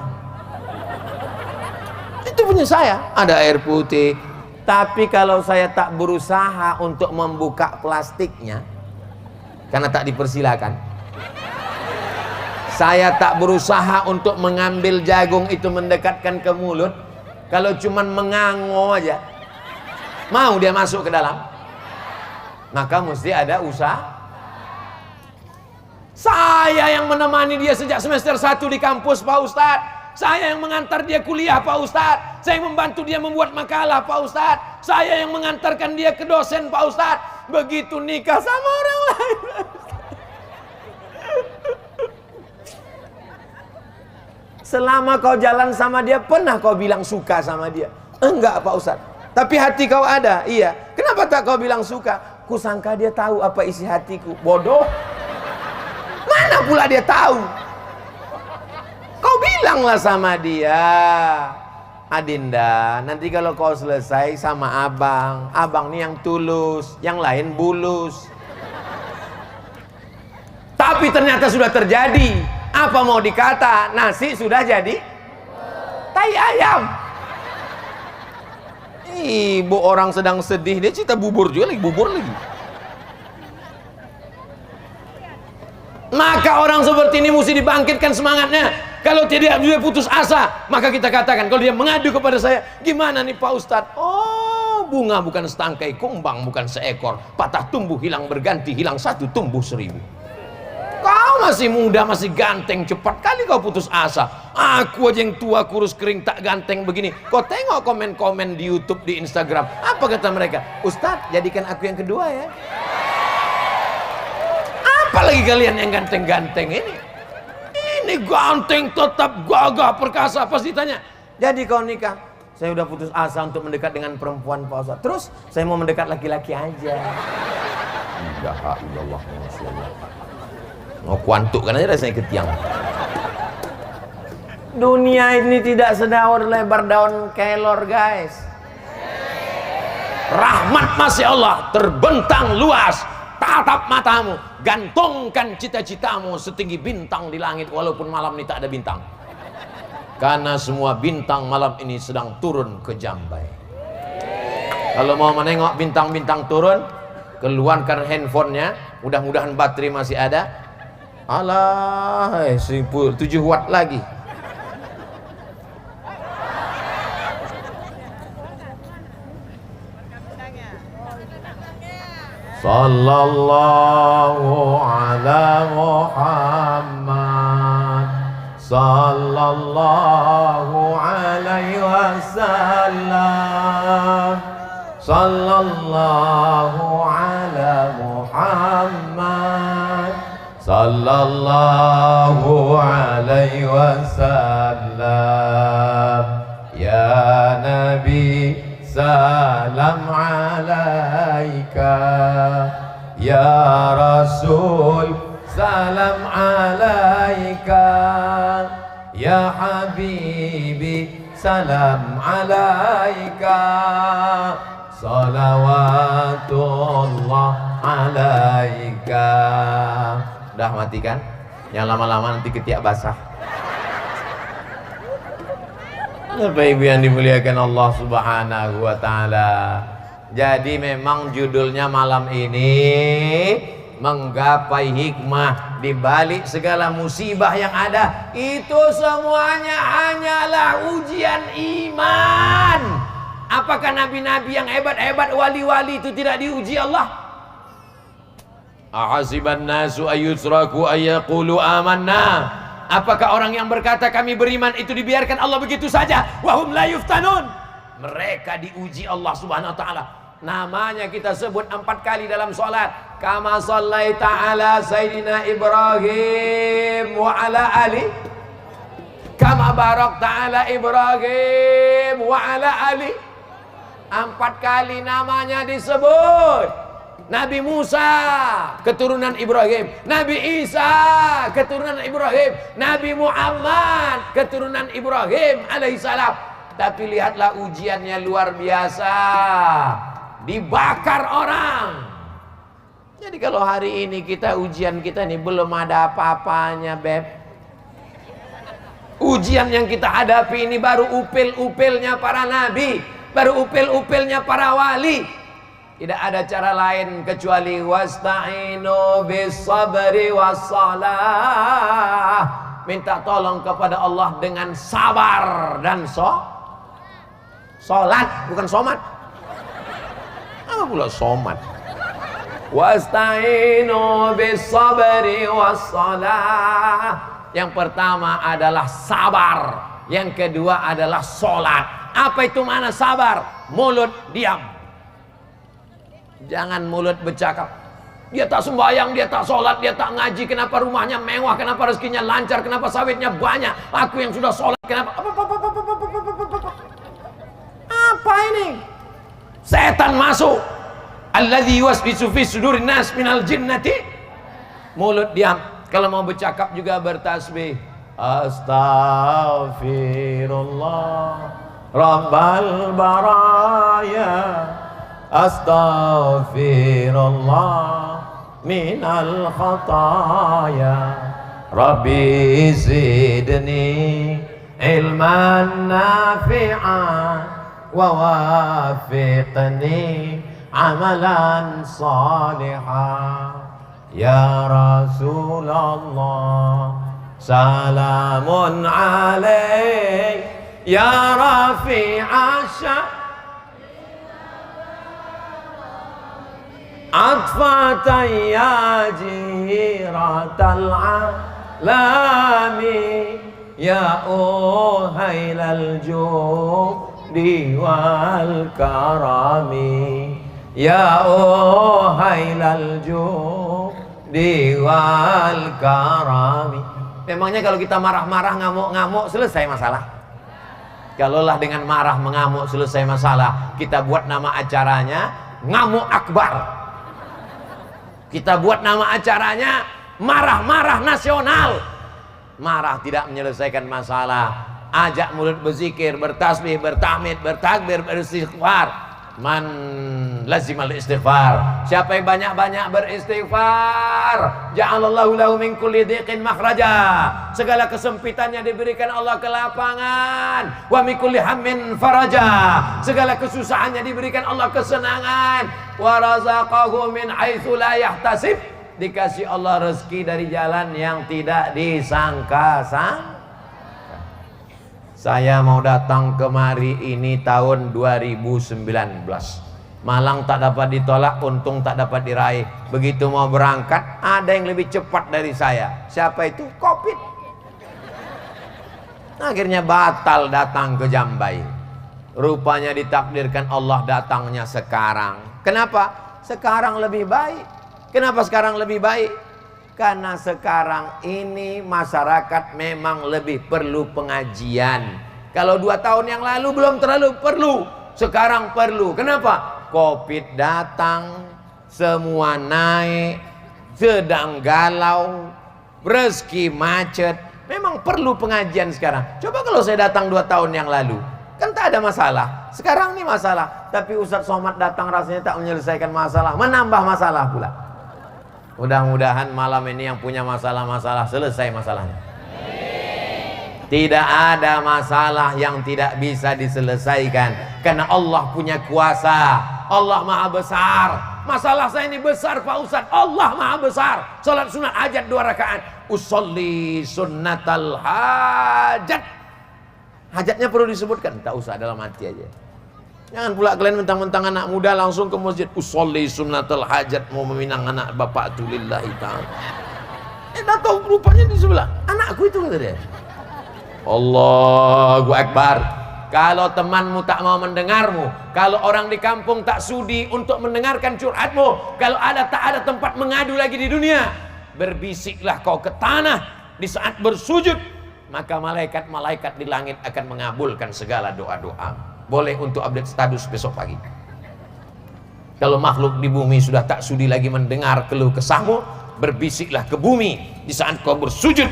Itu punya saya. Ada air putih. Tapi kalau saya tak berusaha untuk membuka plastiknya, karena tak dipersilakan, Saya tak berusaha untuk mengambil jagung itu mendekatkan ke mulut. Kalau cuman mengango aja, mau dia masuk ke dalam, maka mesti ada usaha. Saya yang menemani dia sejak semester 1 di kampus, Pak Ustadz. Saya yang mengantar dia kuliah, Pak Ustadz. Saya membantu dia membuat makalah, Pak Ustadz. Saya yang mengantarkan dia ke dosen, Pak Ustadz. Begitu nikah sama orang lain, selama kau jalan sama dia, pernah kau bilang suka sama dia? Enggak, Pak Ustadz. Tapi hati kau ada? Iya. Kenapa tak kau bilang suka? Kusangka dia tahu apa isi hatiku. Bodoh. Mana pula dia tahu? Kau bilanglah sama dia, Adinda, nanti kalau kau selesai sama abang, abang nih yang tulus, yang lain bulus. Tapi ternyata sudah terjadi. Apa mau dikata? Nasi sudah jadi tai ayam. Ibu orang sedang sedih, dia cerita bubur juga lagi, bubur lagi. Maka orang seperti ini mesti dibangkitkan semangatnya. Kalau tidak dia putus asa, maka kita katakan, kalau dia mengadu kepada saya, gimana nih Pak Ustadz? Oh, bunga bukan setangkai, kumbang bukan seekor, patah tumbuh hilang berganti, hilang satu tumbuh 1000. Kau masih muda, masih ganteng, cepat kali kau putus asa. Aku aja yang tua, kurus, kering, tak ganteng begini. Kau tengok komen-komen di YouTube, di Instagram. Apa kata mereka? Ustadz, jadikan aku yang kedua ya. Apalagi kalian yang ganteng-ganteng ini. Ini ganteng, tetap gagah, perkasa. Pas ditanya, jadi kau nikah? Saya udah putus asa untuk mendekat dengan perempuan, Pak Ustadz. Terus, saya mau mendekat laki-laki aja. Ya Allah, Masya Allah. Mau kuantukkan aja rasanya ke tiang. Dunia ini tidak sedaun lebar daun kelor, guys. Rahmat Masya Allah terbentang luas. Tatap matamu, gantungkan cita-citamu setinggi bintang di langit, walaupun malam ini tak ada bintang. Karena semua bintang malam ini sedang turun ke Jambai. Kalau mau menengok bintang-bintang turun, keluarkan handphonenya, mudah-mudahan baterai masih ada. Alah, 7 watt lagi. Sallallahu ala Muhammad, sallallahu alaihi wasallam, sallallahu ala Muhammad, sallallahu alaihi wasallam. Ya Nabi, salam alaika. Ya Rasul, salam alaika. Ya Habibi, salam alaika. Salawatullah alaika. Udah matikan? Yang lama-lama nanti ketiak basah. Bapak Ibu yang dimuliakan Allah Subhanahu wa Ta'ala. Jadi memang judulnya malam ini menggapai hikmah di balik segala musibah yang ada. Itu semuanya hanyalah ujian iman. Apakah nabi-nabi yang hebat-hebat, wali-wali itu tidak diuji Allah? Ahasiban nasu ayyutraku ayyaqulu amanna. Apakah orang yang berkata kami beriman itu dibiarkan Allah begitu saja? Wahum la yuftanun. Mereka diuji Allah Subhanahu wa Ta'ala. Namanya kita sebut 4 kali dalam salat. Kama shallaita ala Sayyidina Ibrahim wa ala ali. Kama barakta ala Ibrahim wa ala ali. 4 kali namanya disebut. Nabi Musa keturunan Ibrahim, Nabi Isa keturunan Ibrahim, Nabi Muhammad keturunan Ibrahim alaihissalam. Tapi lihatlah ujiannya luar biasa, dibakar orang. Jadi kalau hari ini ujian kita ini belum ada apa-apanya, Beb. Ujian yang kita hadapi ini baru upil-upilnya para nabi, baru upil-upilnya para wali. Tidak ada cara lain kecuali wasta'inu bis sabri was salah. minta tolong kepada Allah dengan sabar dan sholat, bukan somat. Apa pula somat? Wasta'inu bis sabri was shalah. Yang pertama adalah sabar, yang kedua adalah sholat. Apa itu mana sabar? Mulut diam, jangan mulut bercakap. Dia tak sembahyang, dia tak sholat, dia tak ngaji. Kenapa rumahnya mewah? Kenapa rezekinya lancar? Kenapa sawitnya banyak? Aku yang sudah sholat, kenapa? Apa ini? Setan masuk. Alladzi yuwaswisu fi sudurin nas minal jinnati. Mulut diam. Kalau mau bercakap juga bertasbih. Astaghfirullah Rabbal baraya. Astaghfirullah minal khataya. Rabbi zidni ilman nafi'an wa wafiqni amalan salihan. Ya Rasulullah salamun alaik ya rafi'asya atfatan ya jiratal alami ya uhailal judi wal karami ya uhailal judi wal karami. Memangnya kalau kita marah-marah, ngamuk-ngamuk, selesai masalah? Kalaulah dengan marah mengamuk selesai masalah, kita buat nama acaranya ngamuk akbar. Kita buat nama acaranya marah-marah nasional. Marah tidak menyelesaikan masalah. Ajak mulut berzikir, bertasbih, bertahmid, bertakbir, beristighfar. Man lazimal istighfar. Siapa yang banyak-banyak beristighfar, ja'alallahu lahu min kulli dhiqin makhraja. Segala kesempitannya diberikan Allah kelapangan. Wa min kulli hammin faraja. Segala kesusahannya diberikan Allah kesenangan. Wa razaqahu min haitsu la yahtasib. Dikasih Allah rezeki dari jalan yang tidak disangka-sangka. Saya mau datang kemari ini tahun 2019. Malang tak dapat ditolak, untung tak dapat diraih. Begitu mau berangkat, ada yang lebih cepat dari saya. Siapa itu? Covid. Akhirnya batal datang ke Jambai. Rupanya ditakdirkan Allah datangnya sekarang. Kenapa? Sekarang lebih baik. Kenapa sekarang lebih baik? Karena sekarang ini masyarakat memang lebih perlu pengajian. Kalau 2 tahun yang lalu belum terlalu perlu, sekarang perlu. Kenapa? Covid datang, semua naik, sedang galau, rezeki macet. Memang perlu pengajian sekarang. Coba kalau saya datang 2 tahun yang lalu, kan tak ada masalah. Sekarang ini masalah. Tapi Ustadz Somad datang rasanya tak menyelesaikan masalah, menambah masalah pula. Mudah-mudahan malam ini yang punya masalah-masalah selesai masalahnya. Tidak ada masalah yang tidak bisa diselesaikan, karena Allah punya kuasa. Allah maha besar. Masalah saya ini besar Pak Ustadz. Allah maha besar. Salat sunat hajat 2 rakaat. Usolli sunnatal hajat. Hajatnya perlu disebutkan? Tak usah, dalam hati aja. Jangan pula kalian mentang-mentang anak muda langsung ke masjid. Usolli sunnatul hajat, mau meminang anak bapak tu lillahi ta'ala. Tak tahu rupanya di sebelah anakku itu, kata dia. Allahu Akbar. Kalau temanmu tak mau mendengarmu, kalau orang di kampung tak sudi untuk mendengarkan curhatmu, kalau tak ada tempat mengadu lagi di dunia, berbisiklah kau ke tanah di saat bersujud, maka malaikat-malaikat di langit akan mengabulkan segala doa-doa. Boleh untuk update status besok pagi. Kalau makhluk di bumi sudah tak sudi lagi mendengar keluh kesahmu, berbisiklah ke bumi di saat kau bersujud.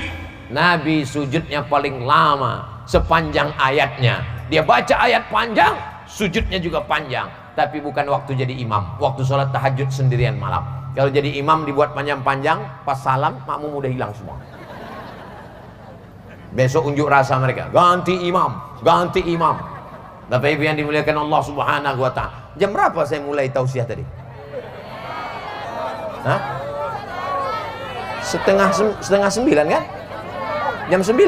Nabi sujudnya paling lama, sepanjang ayatnya. Dia baca ayat panjang, sujudnya juga panjang. Tapi bukan waktu jadi imam, waktu sholat tahajud sendirian malam. Kalau jadi imam dibuat panjang-panjang, pas salam makmum udah hilang semua. Besok unjuk rasa mereka, ganti imam, ganti imam. Bapak Ibu yang dimuliakan Allah Subhanahu wa ta'ala. Jam berapa saya mulai tausiah tadi? Hah? Setengah 9 kan? Jam 9.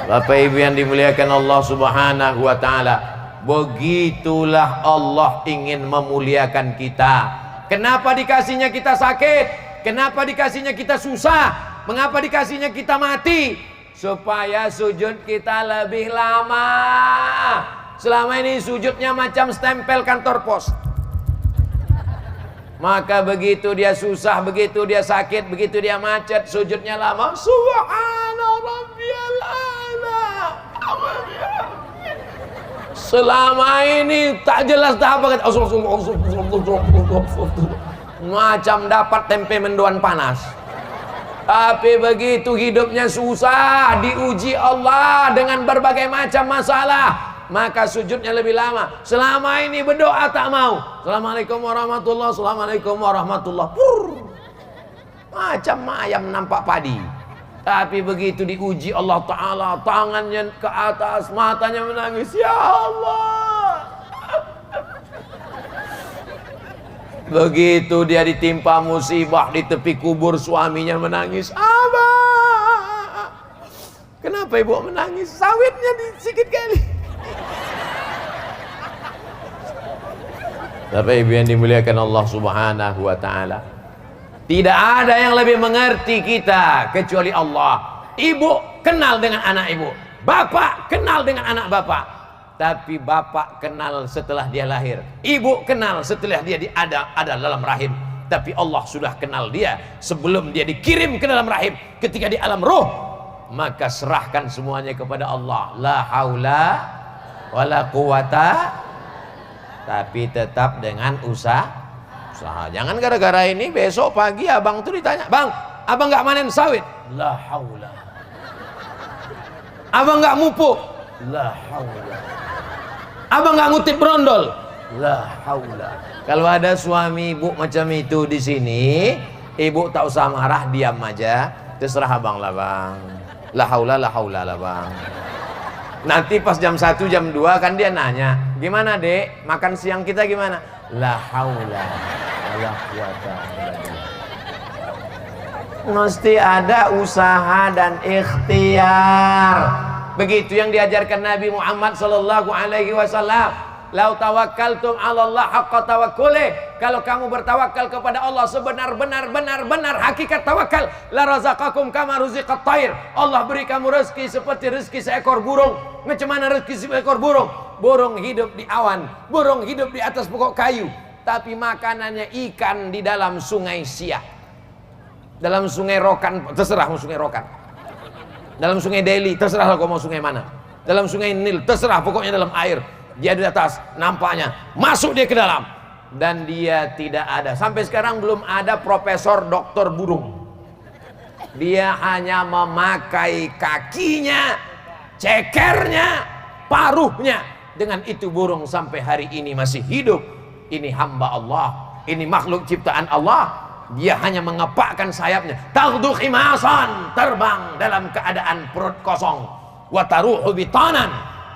Bapak Ibu yang dimuliakan Allah Subhanahu wa taala, begitulah Allah ingin memuliakan kita. Kenapa dikasihnya kita sakit? Kenapa dikasihnya kita susah? Mengapa dikasihnya kita mati? Supaya sujud kita lebih lama. Selama ini sujudnya macam stempel kantor pos. Maka begitu dia susah, begitu dia sakit, begitu dia macet, sujudnya lama. Subhana rabbiyal a'la. Selama ini tak jelas dah apa kata. Macam dapat tempe mendoan panas. Tapi begitu hidupnya susah, diuji Allah dengan berbagai macam masalah, maka sujudnya lebih lama. Selama ini berdoa tak mau. Assalamualaikum warahmatullahi, assalamualaikum warahmatullahi. Macam ayam nampak padi. Tapi begitu diuji Allah Ta'ala, tangannya ke atas, matanya menangis. Ya Allah. Begitu dia ditimpa musibah di tepi kubur, suaminya menangis. Abah, kenapa ibu menangis? Sawitnya sedikit kali. Bapak Ibu yang dimuliakan Allah Subhanahu wa taala, tidak ada yang lebih mengerti kita kecuali Allah. Ibu kenal dengan anak ibu, bapak kenal dengan anak bapak. Tapi bapak kenal setelah dia lahir, ibu kenal setelah dia ada dalam rahim. Tapi Allah sudah kenal dia sebelum dia dikirim ke dalam rahim. Ketika di alam ruh, maka serahkan semuanya kepada Allah. La haula wala quwata, tapi tetap dengan usaha. Jangan gara-gara ini besok pagi abang tuh ditanya, bang, abang nggak manen sawit? La haula. Abang nggak mupuk? La haula. Abang nggak ngutip brondol? La haula. Kalau ada suami ibu macam itu di sini, ibu tak usah marah, diam aja. Terserah abang lah bang. La haula lah bang. Nanti pas jam 1 jam 2 kan dia nanya, gimana dek, makan siang kita gimana? La haula wala quwata illa billah. Mesti ada usaha dan ikhtiar. Begitu yang diajarkan Nabi Muhammad sallallahu alaihi wasallam. Lau tawakkaltum 'ala Allah haqqa tawakkuli. Kalau kamu bertawakal kepada Allah sebenar-benar hakikat tawakal, la razaqakum kama ruziqat thair. Allah beri kamu rezeki seperti rezeki seekor burung. Macam mana rezeki seekor burung? Burung hidup di awan, burung hidup di atas pokok kayu, tapi makanannya ikan di dalam sungai Siak. Dalam sungai Rokan, terserah mau sungai Rokan. Dalam sungai Delhi, terserah kau mau sungai mana. Dalam sungai Nil, terserah, pokoknya dalam air. Dia di atas, nampaknya masuk dia ke dalam, dan dia tidak ada. Sampai sekarang belum ada profesor doktor burung. Dia hanya memakai kakinya, cekernya, paruhnya. Dengan itu burung sampai hari ini masih hidup. Ini hamba Allah, ini makhluk ciptaan Allah. Dia hanya mengepakkan sayapnya, taghdu khimasan, terbang dalam keadaan perut kosong, wa taruhu bitanan,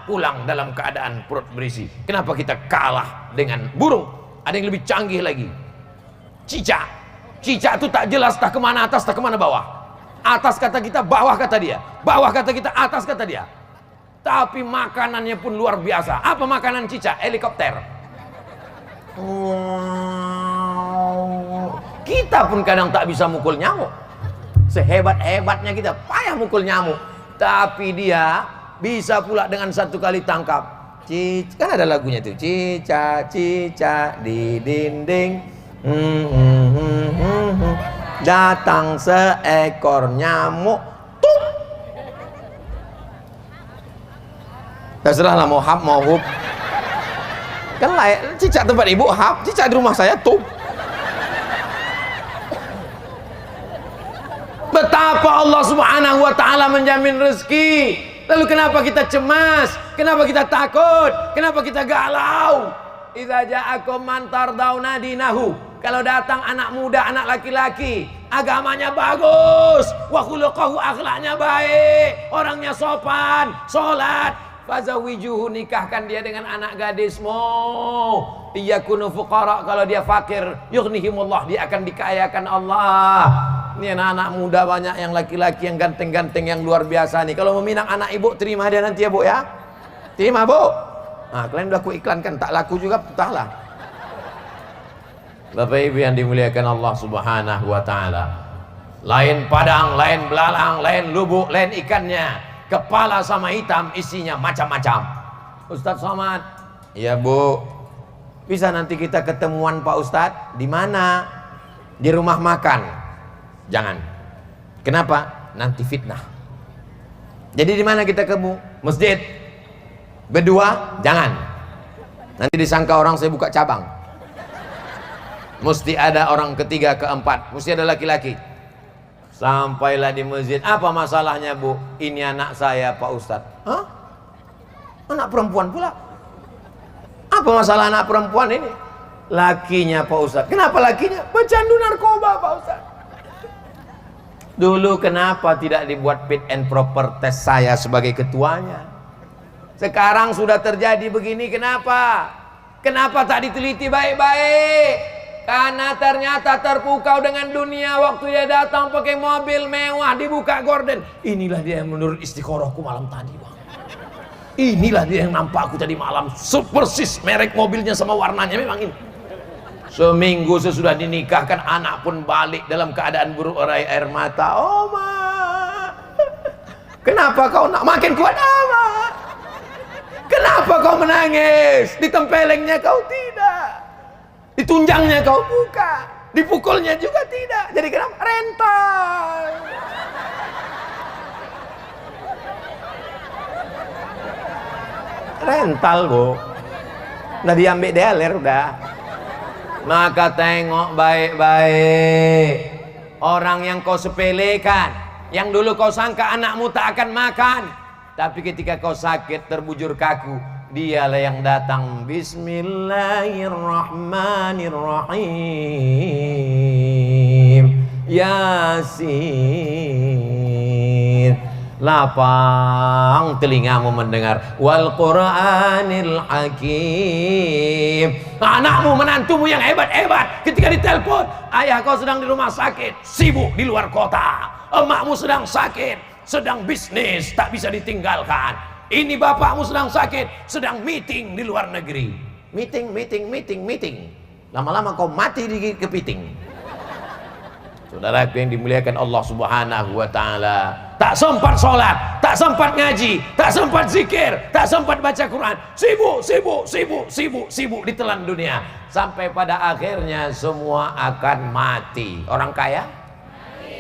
pulang dalam keadaan perut berisi. Kenapa kita kalah dengan burung? Ada yang lebih canggih lagi, cicak. Cicak itu tak jelas tak kemana atas tak kemana bawah. Atas kata kita, bawah kata dia, bawah kata kita, atas kata dia. Tapi makanannya pun luar biasa. Apa makanan cicak? Helikopter. Kita pun kadang tak bisa mukul nyamuk. Sehebat-hebatnya kita payah mukul nyamuk, tapi dia bisa pula dengan satu kali tangkap. Kan ada lagunya tuh, cicak di dinding, datang seekor nyamuk, tuh. Terserah lah mau hap mau hub. Kan layak, cicak tempat ibu hap, cicak di rumah saya tuh. Betapa Allah Subhanahu wa taala menjamin rezeki. Lalu kenapa kita cemas? Kenapa kita takut? Kenapa kita galau? Idza ja'akum man tardawna dinahu. Kalau datang anak muda, anak laki-laki, agamanya bagus, wa khuluquhu, akhlaknya baik, orangnya sopan, salat, fazawijuhu, nikahkan dia dengan anak gadismu. Iyakunu fuqara, kalau dia fakir, yughnihimullah, dia akan dikayakan Allah. Ini anak-anak muda banyak yang laki-laki yang ganteng-ganteng yang luar biasa nih. Kalau meminang anak ibu, terima dia nanti ya bu ya. Terima bu. Nah, kalian udah aku iklankan, tak laku juga, entahlah. Bapak ibu yang dimuliakan Allah subhanahu wa ta'ala. Lain padang, lain belalang, lain lubuk, lain ikannya. Kepala sama hitam, isinya macam-macam. Ustadz Somad, iya bu. Bisa nanti kita ketemuan Pak Ustadz? Di mana? Di rumah makan. Jangan. Kenapa? Nanti fitnah. Jadi di mana kita ketemu? Masjid. Berdua? Jangan. Nanti disangka orang saya buka cabang. Mesti ada orang ketiga, keempat. Mesti ada laki-laki. Sampailah di masjid. Apa masalahnya bu? Ini anak saya Pak Ustadz. Hah? Anak perempuan pula? Apa masalah anak perempuan ini? Lakinya Pak Ustadz. Kenapa lakinya? Pecandu narkoba Pak Ustadz. Dulu kenapa tidak dibuat fit and proper test saya sebagai ketuanya? Sekarang sudah terjadi begini, kenapa? Kenapa tak diteliti baik-baik? Karena ternyata terpukau dengan dunia. Waktu dia datang pakai mobil mewah, dibuka gorden. Inilah dia yang menurut istiqorohku malam tadi bang. Inilah dia yang nampak aku tadi malam. Persis merek mobilnya sama warnanya memang ini. Seminggu sesudah dinikahkan, anak pun balik dalam keadaan berurai air mata. Oma, kenapa kau nak makin kuat amat? Kenapa kau menangis? Ditempelengnya kau tidak, ditunjangnya kau buka, dipukulnya juga tidak. Jadi kenapa? Rental. Rental bu, udah diambil dealer udah. Maka tengok baik-baik orang yang kau sepelekan, yang dulu kau sangka anakmu tak akan makan, tapi ketika kau sakit terbujur kaku, dialah yang datang. Bismillahirrahmanirrahim. Yasin. Lapang telingamu mendengar. Wal Qur'anil Hakim. Anakmu, menantumu yang hebat-hebat ketika ditelepon, ayah kau sedang di rumah sakit, sibuk di luar kota. Emakmu sedang sakit, sedang bisnis, tak bisa ditinggalkan. Ini bapakmu sedang sakit, sedang meeting di luar negeri. Meeting. Lama-lama kau mati di kepiting. Saudaraku yang dimuliakan Allah subhanahu wa ta'ala, tak sempat sholat, tak sempat ngaji, tak sempat zikir, tak sempat baca Quran, sibuk ditelan dunia, sampai pada akhirnya semua akan mati. Orang kaya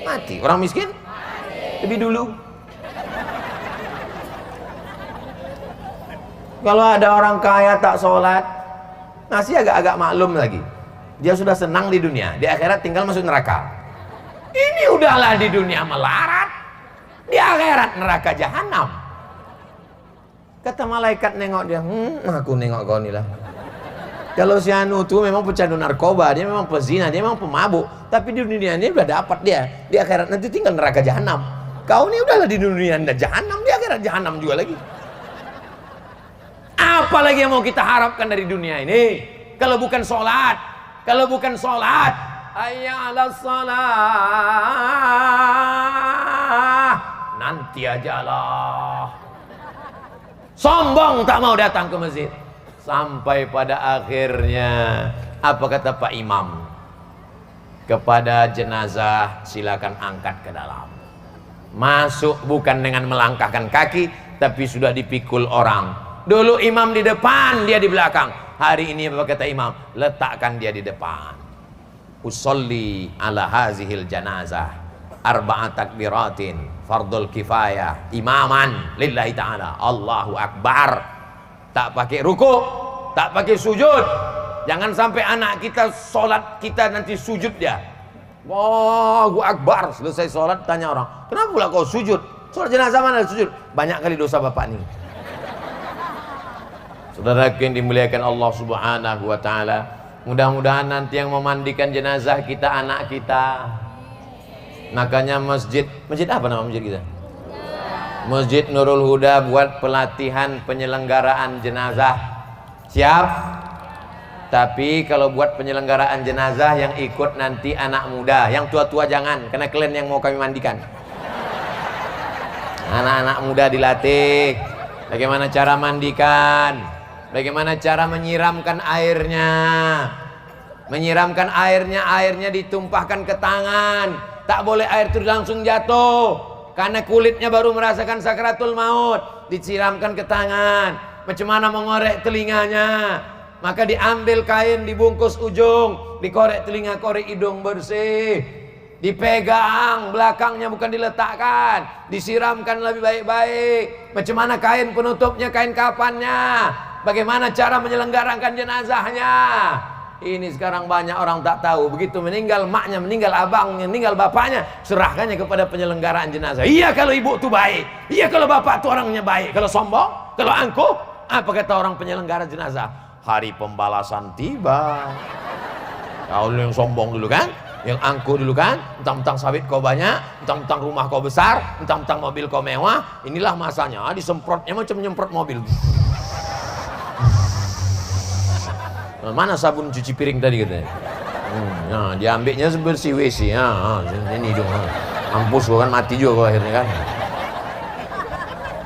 mati, orang miskin lebih dulu. Kalau ada orang kaya tak sholat, masih agak-agak maklum lagi, dia sudah senang di dunia, di akhirat tinggal masuk neraka. Ini udahlah di dunia melarat, di akhirat neraka jahanam. Kata malaikat nengok dia, aku nengok kau nih lah. Kalau si anu tuh memang pecandu narkoba, dia memang pezina, dia memang pemabuk, tapi di dunia ini udah dapat dia, di akhirat nanti tinggal neraka jahanam. Kau ini udahlah di dunia anda jahanam, di akhirat jahanam juga lagi. Apalagi yang mau kita harapkan dari dunia ini? Kalau bukan sholat, hayya 'alas shalah, nanti aja lah. Sombong tak mau datang ke masjid. Sampai pada akhirnya apa kata Pak Imam? Kepada jenazah silakan angkat ke dalam. Masuk bukan dengan melangkahkan kaki, tapi sudah dipikul orang. Dulu imam di depan, dia di belakang. Hari ini apa kata imam? Letakkan dia di depan. Usolli ala hazihil janazah arba'at takbiratin fardul kifayah imaman lillahi ta'ala. Allahu Akbar. Tak pakai ruku, tak pakai sujud. Jangan sampai anak kita sholat kita nanti sujud dia. Allahu Akbar. Selesai sholat tanya orang, kenapa pula kau sujud? Sholat jenazah mana sujud? Banyak kali dosa bapak nih. Saudara yang dimuliakan Allah subhanahu wa ta'ala, mudah-mudahan nanti yang memandikan jenazah kita anak kita. Makanya masjid apa nama masjid kita? Masjid Nurul Huda buat pelatihan penyelenggaraan jenazah. Siap? Tapi kalau buat penyelenggaraan jenazah yang ikut nanti anak muda, yang tua-tua jangan, karena kalian yang mau kami mandikan. Anak-anak muda dilatih bagaimana cara mandikan, bagaimana cara menyiramkan airnya. Menyiramkan airnya ditumpahkan ke tangan. Tak boleh air itu langsung jatuh, karena kulitnya baru merasakan sakratul maut. Disiramkan ke tangan. Macam mana mengorek telinganya? Maka diambil kain, dibungkus ujung, dikorek telinga, korek hidung bersih, dipegang belakangnya, bukan diletakkan, disiramkan lebih baik-baik. Macam mana kain penutupnya, kain kafannya, bagaimana cara menyelenggarakan jenazahnya. Ini sekarang banyak orang tak tahu. Begitu meninggal maknya, meninggal abangnya, meninggal bapaknya, serahkannya kepada penyelenggaraan jenazah. Iya kalau ibu tuh baik, iya kalau bapak tuh orangnya baik. Kalau sombong, kalau angkuh, apa kata orang penyelenggara jenazah? Hari pembalasan tiba. Kau yang sombong dulu kan, yang angkuh dulu kan, mentang-mentang sawit kau banyak, mentang-mentang rumah kau besar, mentang-mentang mobil kau mewah. Inilah masanya, disemprotnya macam menyemprot mobil. Mana sabun cuci piring tadi katanya? Nah, diambilnya bersih WC. Ini dong. Mampus gua kan, mati juga gua akhirnya kan.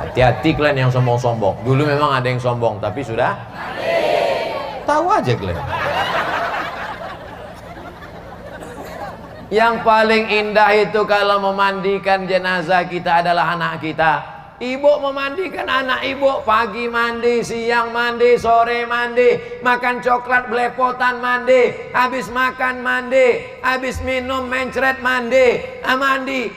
Hati-hati kalian yang sombong-sombong. Dulu memang ada yang sombong, tapi sudah tahu aja kalian. Yang paling indah itu kalau memandikan jenazah kita adalah anak kita. Ibu memandikan anak ibu, pagi mandi, siang mandi, sore mandi, makan coklat belepotan mandi, habis makan mandi, habis minum mencret mandi,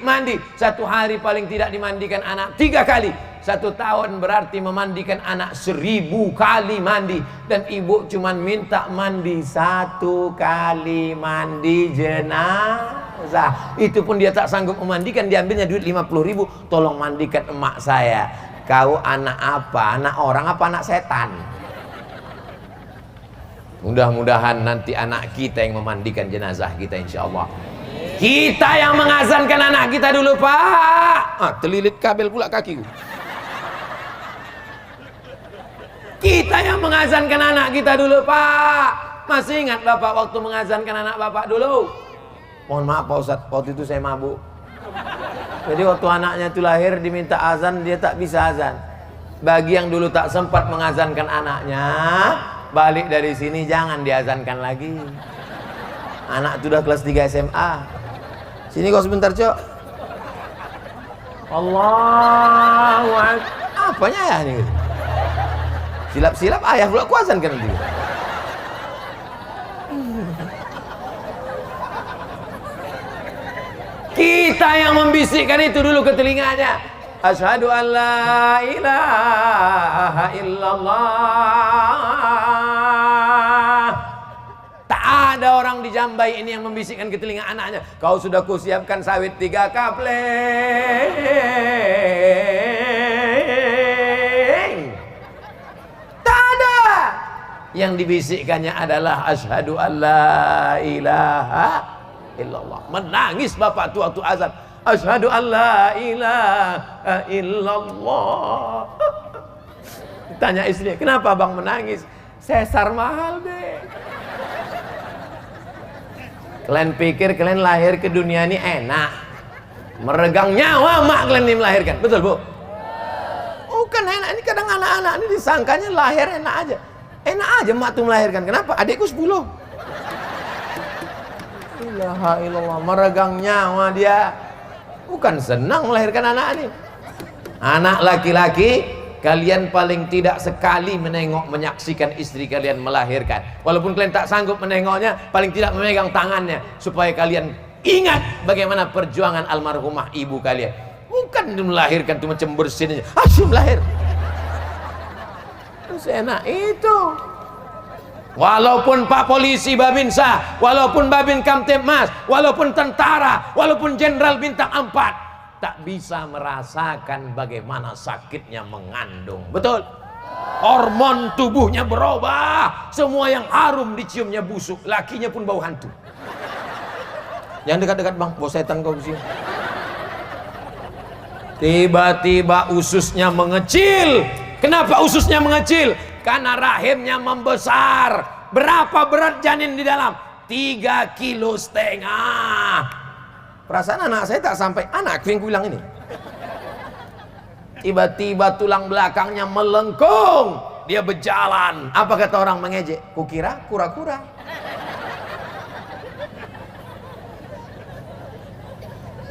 mandi. Satu hari paling tidak dimandikan anak 3 kali. 1 tahun berarti memandikan anak 1000 kali mandi. Dan ibu cuman minta mandi 1 kali mandi jenazah. Itu pun dia tak sanggup memandikan, diambilnya duit 50.000. Tolong mandikan emak saya. Kau anak apa? Anak orang apa anak setan? Mudah-mudahan nanti anak kita yang memandikan jenazah kita, insya Allah. Kita yang mengazankan anak kita dulu, Pak. Terlilit kabel pula kakiku. Kita yang mengazankan anak kita dulu, Pak. Masih ingat Bapak waktu mengazankan anak Bapak dulu? Mohon maaf Pak Ustadz, waktu itu saya mabuk. Jadi waktu anaknya itu lahir diminta azan, dia tak bisa azan. Bagi yang dulu tak sempat mengazankan anaknya, balik dari sini jangan diazankan lagi. Anak itu udah kelas 3 SMA. Sini kau sebentar, Cok. Allahu Akbar. Apanya ya ini? Silap-silap ayah pula kuasan kan nanti. Kita yang membisikkan itu dulu ke telinganya. Asyhadu an la ilaha illallah. Tak ada orang di Jambai ini yang membisikkan ke telinga anaknya. Kau sudah kusiapkan sawit 3 kapling. Tak ada. Yang dibisikkannya adalah asyhadu an la ilaha illallah. Menangis bapak tua waktu azan. Asyhadu an la ilaha illallah. Tanya istrinya, kenapa bang menangis? Sesar mahal deh. Kalian pikir kalian lahir ke dunia ini enak, meregang nyawa mak kalian ini melahirkan, betul bu? Bukan enak, ini kadang anak-anak ini disangkanya lahir enak aja. Enak aja mak tuh melahirkan, kenapa? Adikku 10. Ilaha illallah, meregang nyawa dia. Bukan senang melahirkan anak ini. Anak laki-laki, kalian paling tidak sekali menengok, menyaksikan istri kalian melahirkan. Walaupun kalian tak sanggup menengoknya, paling tidak memegang tangannya, supaya kalian ingat bagaimana perjuangan almarhumah ibu kalian. Bukan melahirkan tuh macam bersin aja, asyik melahir. Seenak itu. Walaupun Pak Polisi Babinsa, walaupun Babin Kamtibmas, walaupun tentara, walaupun Jenderal Bintang 4, tak bisa merasakan bagaimana sakitnya mengandung. Betul? Hormon tubuhnya berubah. Semua yang harum diciumnya busuk. Lakinya pun bau hantu. Jangan dekat-dekat bang, bau setan kau sini. Tiba-tiba ususnya mengecil. Kenapa ususnya mengecil? Karena rahimnya membesar. Berapa berat janin di dalam? 3,5 kilo. Perasaan anak saya tak sampai, anakku yang bilang ini. Tiba-tiba tulang belakangnya melengkung, dia berjalan. Apa kata orang mengejek? Kukira kura-kura.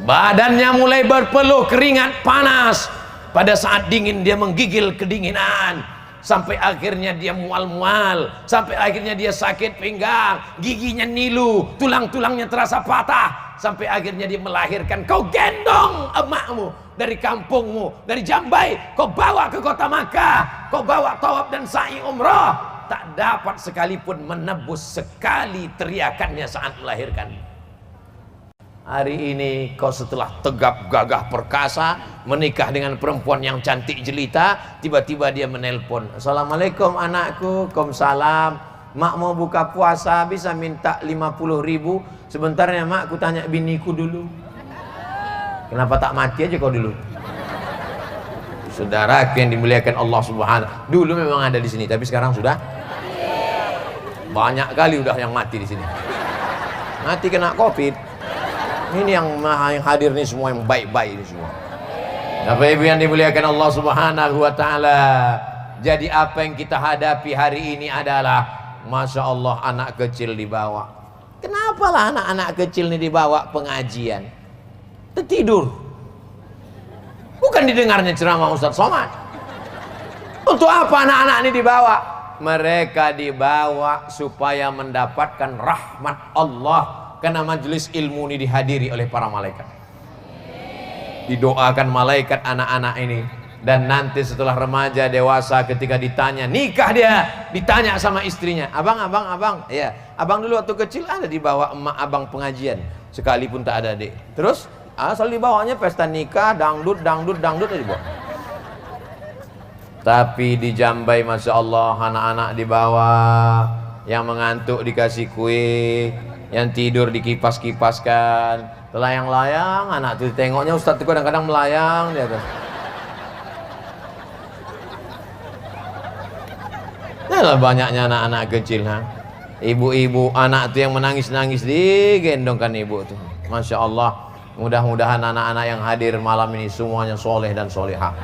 Badannya mulai berpeluh, keringat panas. Pada saat dingin dia menggigil kedinginan. Sampai akhirnya dia mual-mual. Sampai akhirnya dia sakit pinggang. Giginya nilu, tulang-tulangnya terasa patah. Sampai akhirnya dia melahirkan. Kau gendong emakmu dari kampungmu, dari Jambai. Kau bawa ke kota Makkah. Kau bawa tawaf dan sa'i umrah. Tak dapat sekalipun menebus sekali teriakannya saat melahirkan. Hari ini kau setelah tegap gagah perkasa menikah dengan perempuan yang cantik jelita, tiba-tiba dia menelpon, Assalamualaikum anakku. Waalaikumsalam. Mak mau buka puasa, bisa minta 50.000. Sebentarnya mak, aku tanya biniku dulu. Kenapa tak mati aja kau dulu? Saudara yang dimuliakan Allah Subhanahu. Dulu memang ada di sini, tapi sekarang sudah banyak kali udah yang mati di sini. Mati kena Covid. Ini yang hadir nih semua yang baik-baik ini semua. Bapak Ibu yang dimuliakan Allah Subhanahu wa taala. Jadi apa yang kita hadapi hari ini adalah, Masya Allah, anak kecil dibawa. Kenapa lah anak-anak kecil ini dibawa pengajian? Tertidur. Bukan didengarnya ceramah Ustaz Somad. Untuk apa anak-anak ini dibawa? Mereka dibawa supaya mendapatkan rahmat Allah. Karena majelis ilmu ini dihadiri oleh para malaikat. Didoakan malaikat anak-anak ini. Dan nanti setelah remaja dewasa, ketika ditanya nikah, dia ditanya sama istrinya, abang. Ya, abang dulu waktu kecil ada dibawa emak abang pengajian, sekalipun tak ada adik. Terus asal dibawanya pesta nikah, dangdut aja dibawa. Tapi di Jambai, Masya Allah, anak-anak dibawa. Yang mengantuk dikasih kue, yang tidur dikipas-kipaskan, telayang-layang. Anak tuh tengoknya Ustadz itu kadang-kadang melayang di atas. Nah, banyaknya anak-anak kecil, ibu-ibu anak tuh yang menangis-nangis digendongkan ibu tuh. Masya Allah. Mudah-mudahan anak-anak yang hadir malam ini semuanya soleh dan solehah.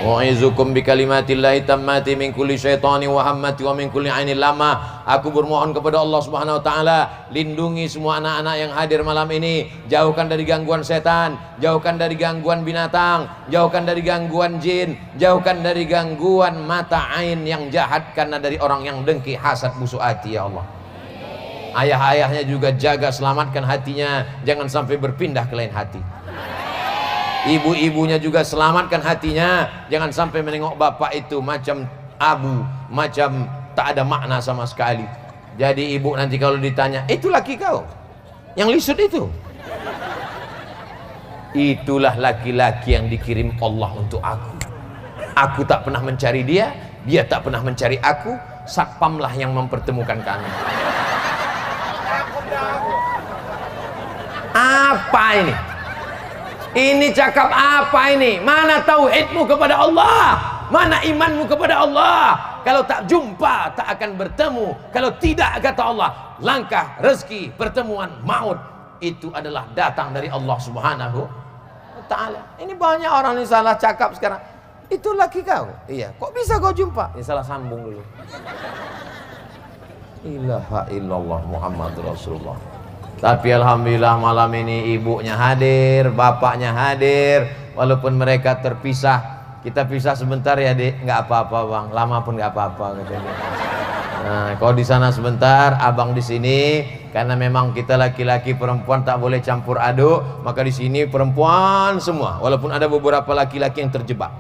Wa'izukum bikalimatillahi tammati min kulli syaitani wa hammati wa min kulli ainin lama. Aku bermohon kepada Allah Subhanahu wa taala, lindungi semua anak-anak yang hadir malam ini, jauhkan dari gangguan setan, jauhkan dari gangguan binatang, jauhkan dari gangguan jin, jauhkan dari gangguan mata ain yang jahat karena dari orang yang dengki, hasad, busuk hati, ya Allah. Ayah-ayahnya juga jaga, selamatkan hatinya, jangan sampai berpindah ke lain hati. Ibu-ibunya juga selamatkan hatinya, jangan sampai menengok bapak itu macam abu, macam tak ada makna sama sekali. Jadi ibu nanti kalau ditanya, itu laki kau yang lisut itu? Itulah laki-laki yang dikirim Allah untuk aku. Aku tak pernah mencari dia, dia tak pernah mencari aku. Satpamlah yang mempertemukan kami. Apa ini? Ini cakap apa ini? Mana tauhidmu kepada Allah? Mana imanmu kepada Allah? Kalau tak jumpa, tak akan bertemu. Kalau tidak, kata Allah, langkah, rezeki, pertemuan, maut, itu adalah datang dari Allah Subhanahu wa ta'ala. Ini banyak orang yang salah cakap sekarang. Itu laki kau? Iya. Kok bisa kau jumpa? Ini salah sambung dulu. Ilaha illallah Muhammad Rasulullah. Tapi alhamdulillah malam ini ibunya hadir, bapaknya hadir. Walaupun mereka terpisah, kita pisah sebentar ya Dek, nggak apa-apa bang, lama pun nggak apa-apa katanya. Nah, kalau di sana sebentar, abang di sini, karena memang kita laki-laki perempuan tak boleh campur aduk, maka di sini perempuan semua. Walaupun ada beberapa laki-laki yang terjebak.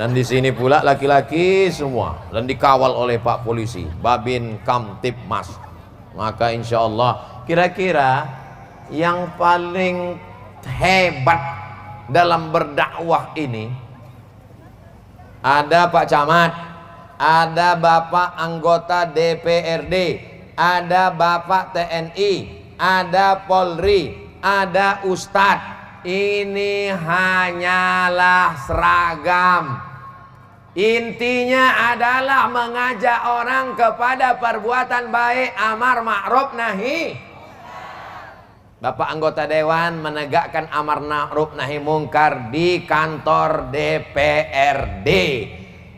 Dan di sini pula laki-laki semua, dan dikawal oleh Pak Polisi, Babin Kamtibmas. Maka insya Allah, kira-kira yang paling hebat dalam berdakwah ini, ada Pak Camat, ada Bapak anggota DPRD, ada Bapak TNI, ada Polri, ada Ustadz. Ini hanyalah seragam. Intinya adalah mengajak orang kepada perbuatan baik, amar ma'ruf nahi. Bapak anggota dewan menegakkan amar ma'ruf nahi mungkar di kantor DPRD.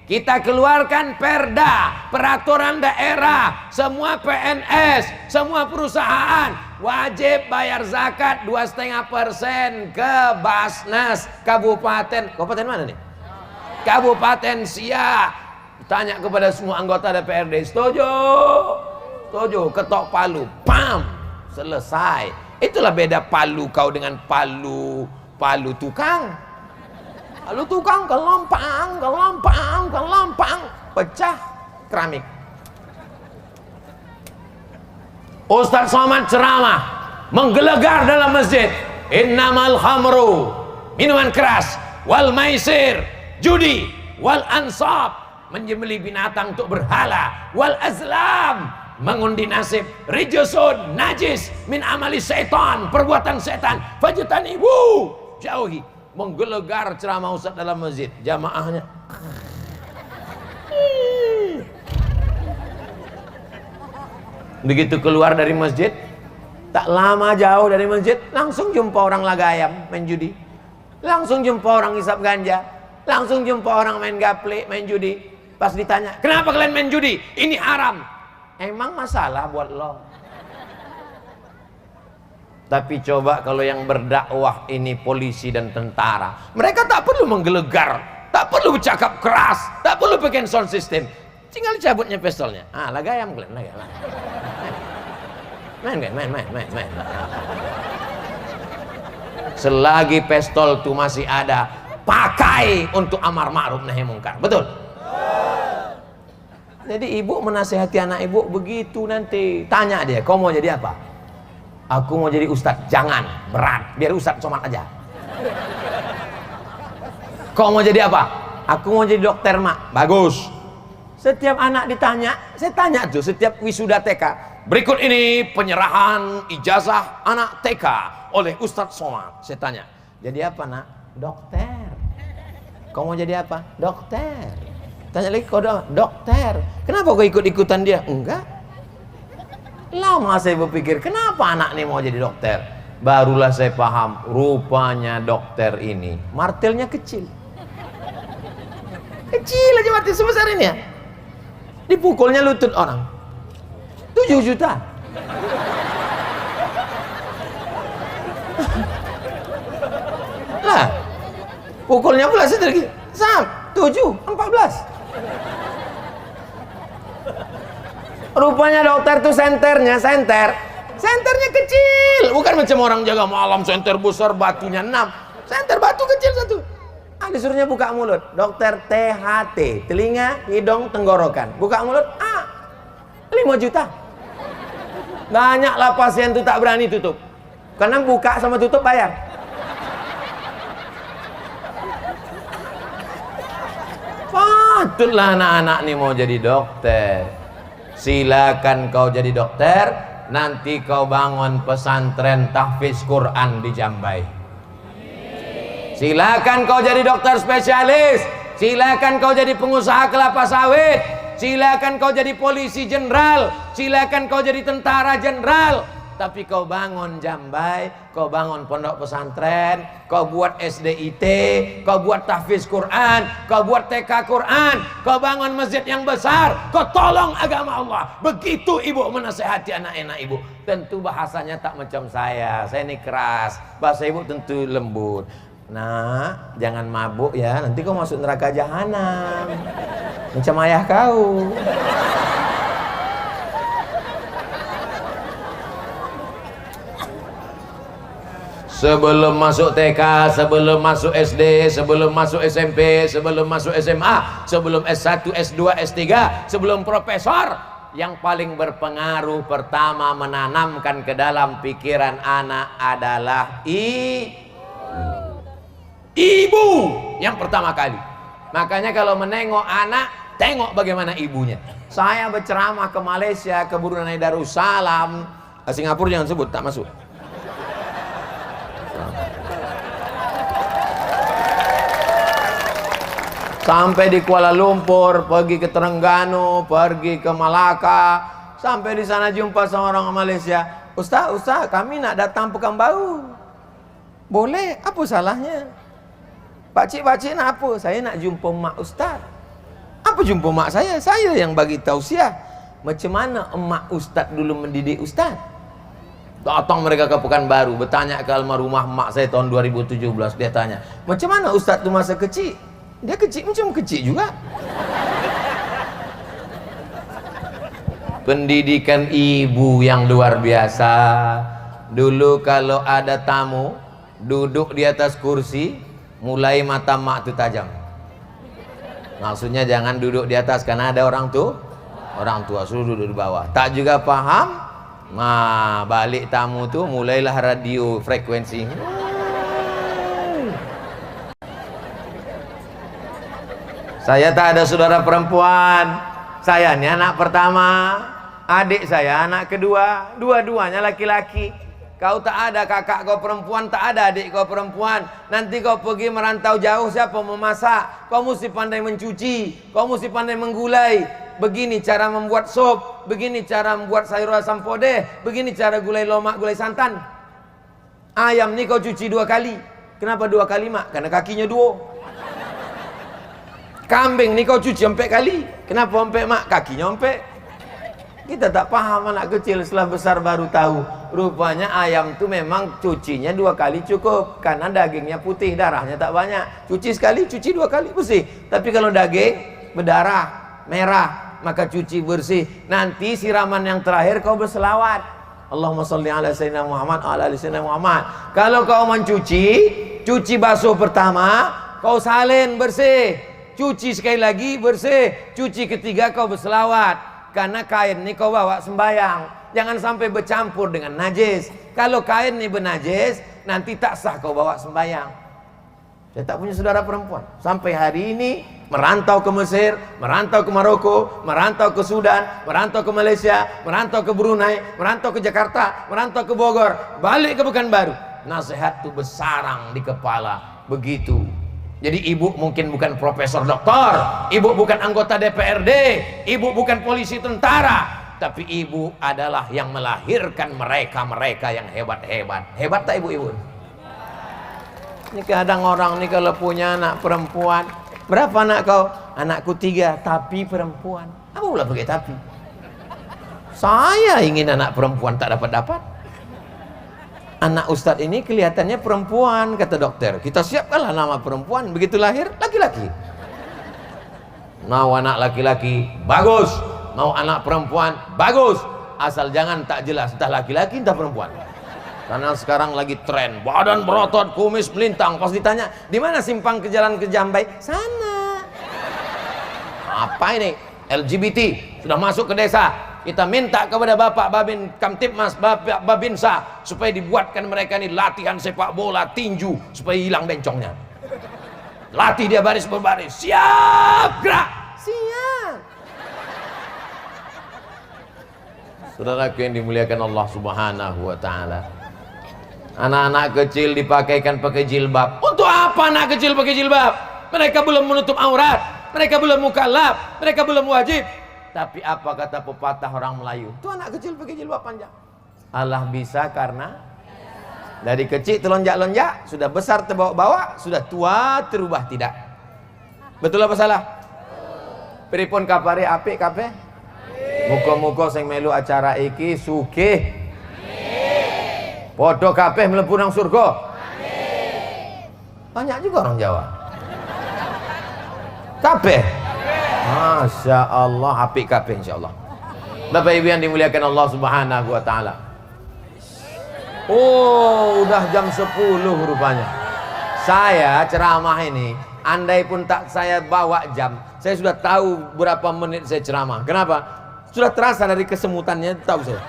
Kita keluarkan perda, peraturan daerah, semua PNS, semua perusahaan wajib bayar zakat 2,5% ke Basnas Kabupaten. Kabupaten mana nih? Kabupaten Siak. Tanya kepada semua anggota DPRD, setuju? Setuju, ketok palu, pam, selesai. Itulah beda palu kau dengan palu tukang. Palu tukang kelompang, pecah keramik. Ustaz Somad ceramah, menggelegar dalam masjid. Innamal khamru, minuman keras, wal maisir, judi, wal ansab, menyembelih binatang untuk berhala, wal azlam, mengundi nasib, rijusun, najis, min amali setan, perbuatan setan, fajutan ibu, jauhi. Menggelegar ceramah Ustaz dalam masjid, jamaahnya begitu keluar dari masjid, tak lama jauh dari masjid langsung jumpa orang lagayam main judi, langsung jumpa orang hisap ganja, langsung jumpa orang main gaple, main judi. Pas ditanya, kenapa kalian main judi? Ini haram. Emang masalah buat lo? Tapi coba kalau yang berdakwah ini polisi dan tentara, mereka tak perlu menggelegar, tak perlu bercakap keras, tak perlu pakai sound system, tinggal cabutnya pistolnya. Lagayam kalian, lagayam. Main. Selagi pistol itu masih ada, pakai untuk amar ma'ruf nahi mungkar. Betul? Jadi ibu menasihati anak ibu begitu, nanti tanya dia, kau mau jadi apa? Aku mau jadi ustadz. Jangan, berat, biar ustadz Somad aja. Kau mau jadi apa? Aku mau jadi dokter, mak. Bagus. Setiap anak ditanya, saya tanya tuh setiap wisuda TK, berikut ini penyerahan ijazah anak TK oleh Ustadz Somad. Saya tanya, jadi apa nak? Dokter. Kau mau jadi apa? Dokter. Tanya lagi, kau dokter. Kenapa kau ikut-ikutan dia? Enggak. Lama saya berpikir, kenapa anak ini mau jadi dokter? Barulah saya paham, rupanya dokter ini martilnya kecil. Kecil aja martil sebesar ini ya. Dipukulnya lutut orang. 7 juta. Lah, pukulnya pula sedikit. 7, 14. Rupanya dokter tuh senternya kecil, bukan macam orang jaga malam senter besar batunya 6, senter batu kecil satu. Disuruhnya buka mulut, dokter THT, telinga, hidung, tenggorokan, buka mulut, 5 juta. Banyaklah pasien tuh tak berani tutup, karena buka sama tutup bayar. Patutlah anak-anak nih mau jadi dokter. Silakan kau jadi dokter, nanti kau bangun pesantren tahfiz Quran di Jambai. Silakan kau jadi dokter spesialis, silakan kau jadi pengusaha kelapa sawit, silakan kau jadi polisi jenderal, silakan kau jadi tentara jenderal. Tapi kau bangun Jambai, kau bangun pondok pesantren, kau buat SDIT, kau buat tahfiz Quran, kau buat TK Quran, kau bangun masjid yang besar, kau tolong agama Allah. Begitu ibu menasehati anak-anak ibu. Tentu bahasanya tak macam saya ini keras, bahasa ibu tentu lembut. Nah, jangan mabuk ya, nanti kau masuk neraka jahanam macam ayah kau. Sebelum masuk TK, sebelum masuk SD, sebelum masuk SMP, sebelum masuk SMA, sebelum S1, S2, S3, sebelum profesor, yang paling berpengaruh pertama menanamkan ke dalam pikiran anak adalah ibu yang pertama kali. Makanya kalau menengok anak, tengok bagaimana ibunya. Saya berceramah ke Malaysia, ke Brunei Darussalam, Singapura jangan sebut, tak masuk. Sampai di Kuala Lumpur, pergi ke Terengganu, pergi ke Malaka, sampai di sana jumpa sama orang Malaysia. Ustaz, kami nak datang Pekanbaru. Boleh, apa salahnya? Pakcik nak apa? Saya nak jumpa mak Ustaz. Apa jumpa mak saya? Saya yang bagi tausiah. Macam mana emak Ustaz dulu mendidik Ustaz? Datang mereka ke Pekanbaru, bertanya ke almarhumah mak saya tahun 2017. Dia tanya, macam mana Ustaz tu masa kecil? Dia kecil macam kecil juga. Pendidikan ibu yang luar biasa. Dulu kalau ada tamu duduk di atas kursi, mulai mata mak tu tajam. Maksudnya jangan duduk di atas karena ada orang tua suruh duduk di bawah. Tak juga paham, nah balik tamu tu mulailah radio frekuensi. Saya tak ada saudara perempuan. Saya ini anak pertama, adik saya anak kedua, dua-duanya laki-laki. Kau tak ada kakak kau perempuan, tak ada adik kau perempuan. Nanti kau pergi merantau jauh, siapa memasak? Kau mesti pandai mencuci, kau mesti pandai menggulai. Begini cara membuat sop, begini cara membuat sayur asam podeh, begini cara gulai lomak, gulai santan. Ayam ni kau cuci 2 kali. Kenapa 2 kali mak? Karena kakinya 2. Kambing ni kau cuci 4 kali. Kenapa 4 mak? Kakinya 4. Kita tak paham, anak kecil setelah besar baru tahu. Rupanya ayam tu memang cucinya 2 kali cukup. Karena dagingnya putih, darahnya tak banyak. Cuci sekali, cuci 2 kali bersih. Tapi kalau daging berdarah, merah, maka cuci bersih. Nanti siraman yang terakhir kau berselawat. Allahumma salli ala sayyidina Muhammad ala ali sayyidina Muhammad. Kalau kau mencuci, cuci basuh pertama, kau salin bersih. Cuci sekali lagi bersih. Cuci ketiga kau berselawat. Karena kain ni kau bawa sembayang. Jangan sampai bercampur dengan najis. Kalau kain ni bernajis, nanti tak sah kau bawa sembayang. Saya tak punya saudara perempuan. Sampai hari ini merantau ke Mesir, merantau ke Maroko, merantau ke Sudan, merantau ke Malaysia, merantau ke Brunei, merantau ke Jakarta, merantau ke Bogor, balik ke Pekanbaru. Nasihat tu bersarang di kepala. Begitu. Jadi ibu mungkin bukan profesor doktor, ibu bukan anggota DPRD, ibu bukan polisi tentara, tapi ibu adalah yang melahirkan mereka-mereka yang hebat-hebat. Hebat tak ibu-ibu? Ini kadang orang nih kalau punya anak perempuan, berapa anak kau? Anakku 3, tapi perempuan. Apa pula pakai tapi? Saya ingin anak perempuan, tak dapat-dapat. Anak ustadz ini kelihatannya perempuan, kata dokter. Kita siapkanlah nama perempuan. Begitu lahir, laki-laki. Mau anak laki-laki, bagus. Mau anak perempuan, bagus. Asal jangan tak jelas, entah laki-laki, entah perempuan. Karena sekarang lagi tren, badan berotot, kumis melintang. Pas ditanya, di mana simpang ke jalan ke Jambai? Sana. Apa ini? LGBT sudah masuk ke desa. Kita minta kepada Bapak Babin Kamtipmas, Bapak Babinsa, supaya dibuatkan mereka ini latihan sepak bola tinju supaya hilang bencongnya. Latih dia baris berbaris. Siap, gerak. Siap. Saudaraku yang dimuliakan Allah Subhanahu wa taala. Anak-anak kecil dipakaikan pakai jilbab. Untuk apa anak kecil pakai jilbab? Mereka belum menutup aurat, mereka belum mukallaf, mereka belum wajib. Tapi apa kata pepatah orang Melayu? Itu anak kecil pakai jilbab panjang. Allah bisa karena dari kecil terlonjak-lonjak, sudah besar terbawa-bawa, sudah tua terubah tidak. Betul apa salah? Pripun kapare apik kabeh? Muga-muga sing melu acara iki sugih. Padha kabeh mlebu nang surga. Banyak juga orang Jawa. Kabeh. Masya Allah, apik kabeh insyaallah. Bapak Ibu yang dimuliakan Allah Subhanahu wa taala. Oh, udah jam 10 rupanya. Saya ceramah ini, andai pun tak saya bawa jam, saya sudah tahu berapa menit saya ceramah. Kenapa? Sudah terasa dari kesemutannya, tahu saya.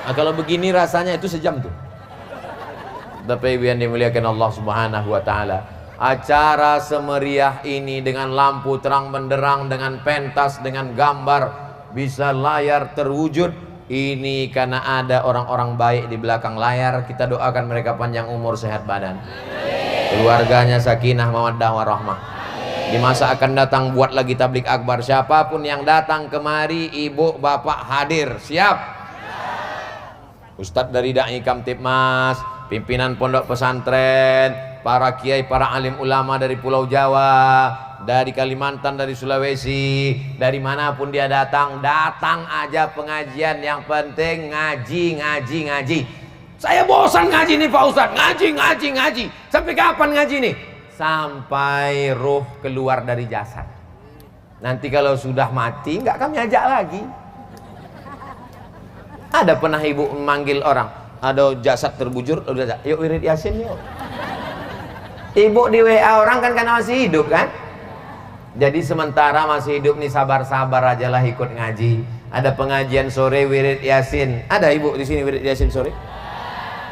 Nah, kalau begini rasanya itu sejam tuh. Bapak Ibu yang dimuliakan Allah Subhanahu wa taala. Acara semeriah ini dengan lampu terang benderang, dengan pentas, dengan gambar, bisa layar terwujud. Ini karena ada orang-orang baik di belakang layar. Kita doakan mereka panjang umur, sehat badan. Keluarganya sakinah, mawaddah warahmah. Di masa akan datang buat lagi tablik akbar. Siapapun yang datang kemari, ibu bapak hadir. Siap? Ustadz dari Dai Kamtibmas, pimpinan pondok pesantren, para kiai, para alim ulama dari Pulau Jawa, dari Kalimantan, dari Sulawesi, dari manapun dia datang, datang aja pengajian. Yang penting ngaji. Saya bosan ngaji nih Pak Ustadz, ngaji. Sampai kapan ngaji nih? Sampai ruh keluar dari jasad. Nanti kalau sudah mati nggak kami ajak lagi. Ada pernah ibu memanggil orang, ada jasad terbujur, udah yuk wirid yasin yuk. Ibu di WA orang kan karena masih hidup kan. Jadi sementara masih hidup nih sabar-sabar aja lah ikut ngaji. Ada pengajian sore wirid yasin. Ada ibu di sini wirid yasin sore?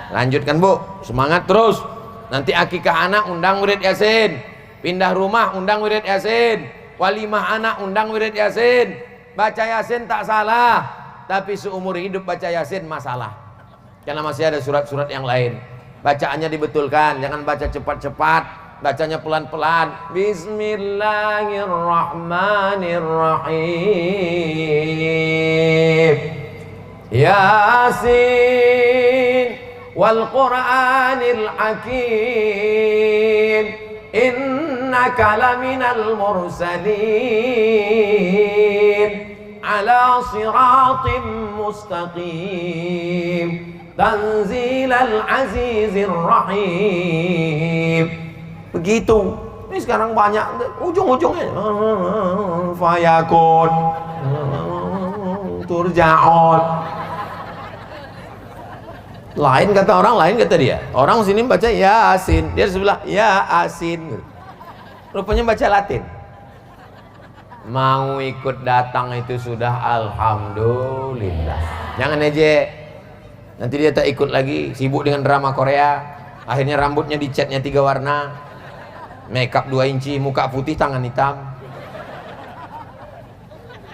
Lanjutkan bu, semangat terus. Nanti akikah anak undang wirid yasin, pindah rumah undang wirid yasin, walimah anak undang wirid yasin. Baca yasin tak salah, tapi seumur hidup baca yasin masalah, karena masih ada surat-surat yang lain. Bacaannya dibetulkan, jangan baca cepat-cepat, bacanya pelan-pelan. Bismillahirrahmanirrahim. Yasin wal Qur'anil Hakim, innaka laminal mursalin ala siratim mustaqim, tanzilal azizir rahim. Begitu. Ini sekarang banyak ujung-ujungnya fayakun turja'un. Lain kata orang, lain kata dia. Orang sini baca Yasin, dia sebelah ya asin. Rupanya baca Latin. Mau ikut datang itu sudah alhamdulillah. Jangan aja. Nanti dia tak ikut lagi, sibuk dengan drama Korea. Akhirnya rambutnya dicatnya 3 warna, makeup 2 inci, muka putih, tangan hitam.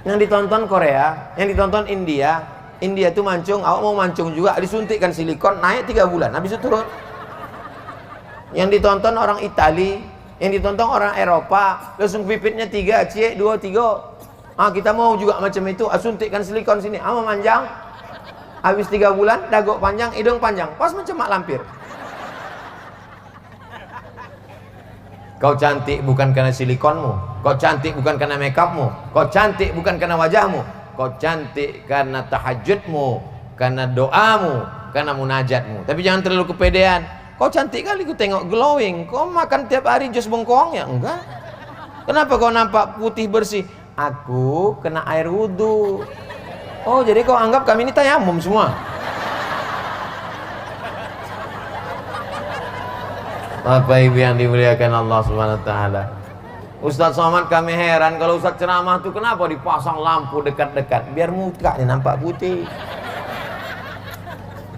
Yang ditonton Korea, yang ditonton India. India tuh mancung, awak mau mancung juga, disuntikkan silikon, naik 3 bulan, habis itu turun. Yang ditonton orang Itali, yang ditonton orang Eropa, langsung pipitnya 3, cie 2, 3. Kita mau juga macam itu, suntikkan silikon sini, mau manjang, habis 3 bulan, dagu panjang, hidung panjang, pas macam mak lampir. Kau cantik bukan karena silikonmu, kau cantik bukan karena makeupmu, kau cantik bukan karena wajahmu. Kau cantik karena tahajudmu, karena doamu, karena munajatmu. Tapi jangan terlalu kepedean. Kau cantik kali, ku tengok glowing. Kau makan tiap hari jus bengkoang ya? Enggak. Kenapa kau nampak putih bersih? Aku kena air wudhu. Oh, jadi kau anggap kami ini tayamum semua? Bapak Ibu yang dimuliakan Allah Subhanahu wa taala. Ustadz Somad kami heran kalau Ustadz ceramah tuh kenapa dipasang lampu dekat-dekat biar mukanya nampak putih.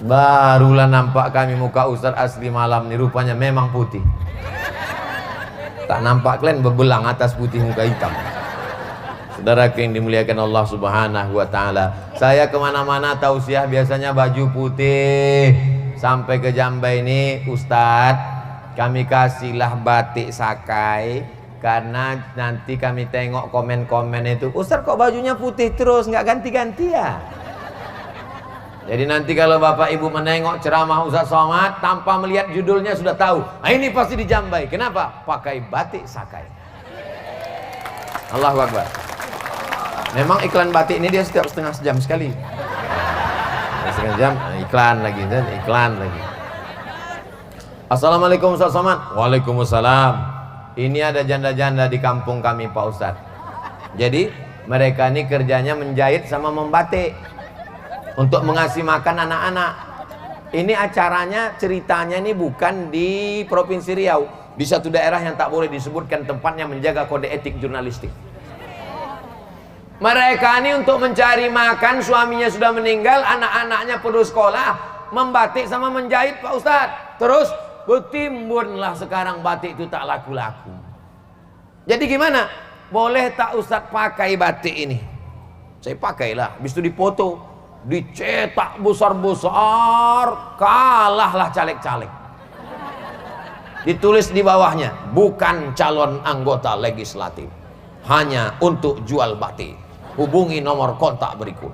Barulah nampak kami muka Ustadz asli malam nih, rupanya memang putih. Tak nampak kalian bebelang atas putih muka hitam. Saudara yang dimuliakan Allah Subhanahu wa taala. Saya kemana-mana tausiah biasanya baju putih. Sampai ke Jambai ini Ustadz, kami kasihlah batik sakai. Karena nanti kami tengok komen-komen itu, Ustaz kok bajunya putih terus, nggak ganti-ganti ya? Jadi nanti kalau Bapak Ibu menengok ceramah Ustaz Somad tanpa melihat judulnya sudah tahu, ini pasti di Jambai. Kenapa? Pakai batik sakai. Allahu Akbar. Memang iklan batik ini dia setiap setengah jam sekali. Setengah jam iklan lagi dan iklan lagi. Assalamualaikum Ustaz Somad. Waalaikumsalam. Ini ada janda-janda di kampung kami Pak Ustadz. Jadi mereka ini kerjanya menjahit sama membatik untuk mengasih makan anak-anak. Ini acaranya, ceritanya ini bukan di Provinsi Riau, di satu daerah yang tak boleh disebutkan tempatnya, menjaga kode etik jurnalistik. Mereka ini untuk mencari makan, suaminya sudah meninggal, anak-anaknya perlu sekolah, membatik sama menjahit Pak Ustadz. Terus bertimbunlah sekarang batik itu tak laku-laku. Jadi gimana? Boleh tak Ustadz pakai batik ini? Saya pakailah. Habis itu dipoto, dicetak besar-besar, kalahlah caleg-caleg. Ditulis di bawahnya, bukan calon anggota legislatif, hanya untuk jual bati. Hubungi nomor kontak berikut.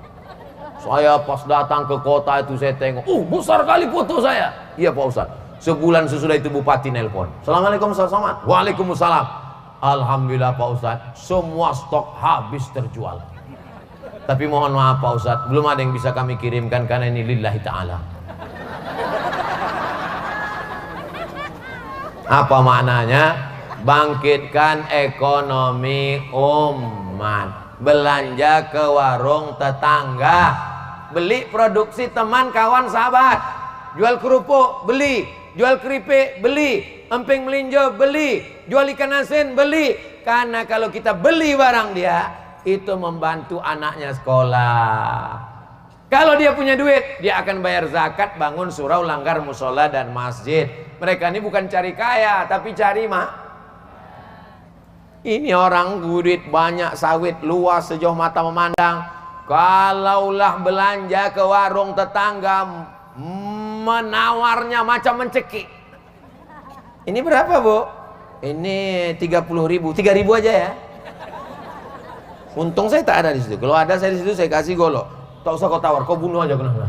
Saya pas datang ke kota itu saya tengok, besar kali foto saya. Iya Pak Ustadz. Sebulan sesudah itu bupati nelpon. Assalamualaikum Ustaz Somad. Waalaikumsalam. Alhamdulillah Pak Ustadz, semua stok habis terjual. Tapi mohon maaf Pak Ustadz, belum ada yang bisa kami kirimkan karena ini lillahi ta'ala. Apa maknanya? Bangkitkan ekonomi umat. Belanja ke warung tetangga, beli produksi teman kawan sahabat, jual kerupuk beli, jual keripik beli, emping melinjo beli, jual ikan asin beli. Karena kalau kita beli barang dia, itu membantu anaknya sekolah. Kalau dia punya duit, dia akan bayar zakat, bangun surau, langgar musola dan masjid. Mereka ini bukan cari kaya, tapi cari ini orang duit banyak, sawit luas sejauh mata memandang. Kalaulah belanja ke warung tetangga, menawarnya macam mencekik. Ini berapa Bu? Ini 30.000, 3.000 aja ya. Untung saya tak ada di situ. Kalau ada saya di situ saya kasih golok. Tak usah kau tawar, kau bunuh aja kenapa?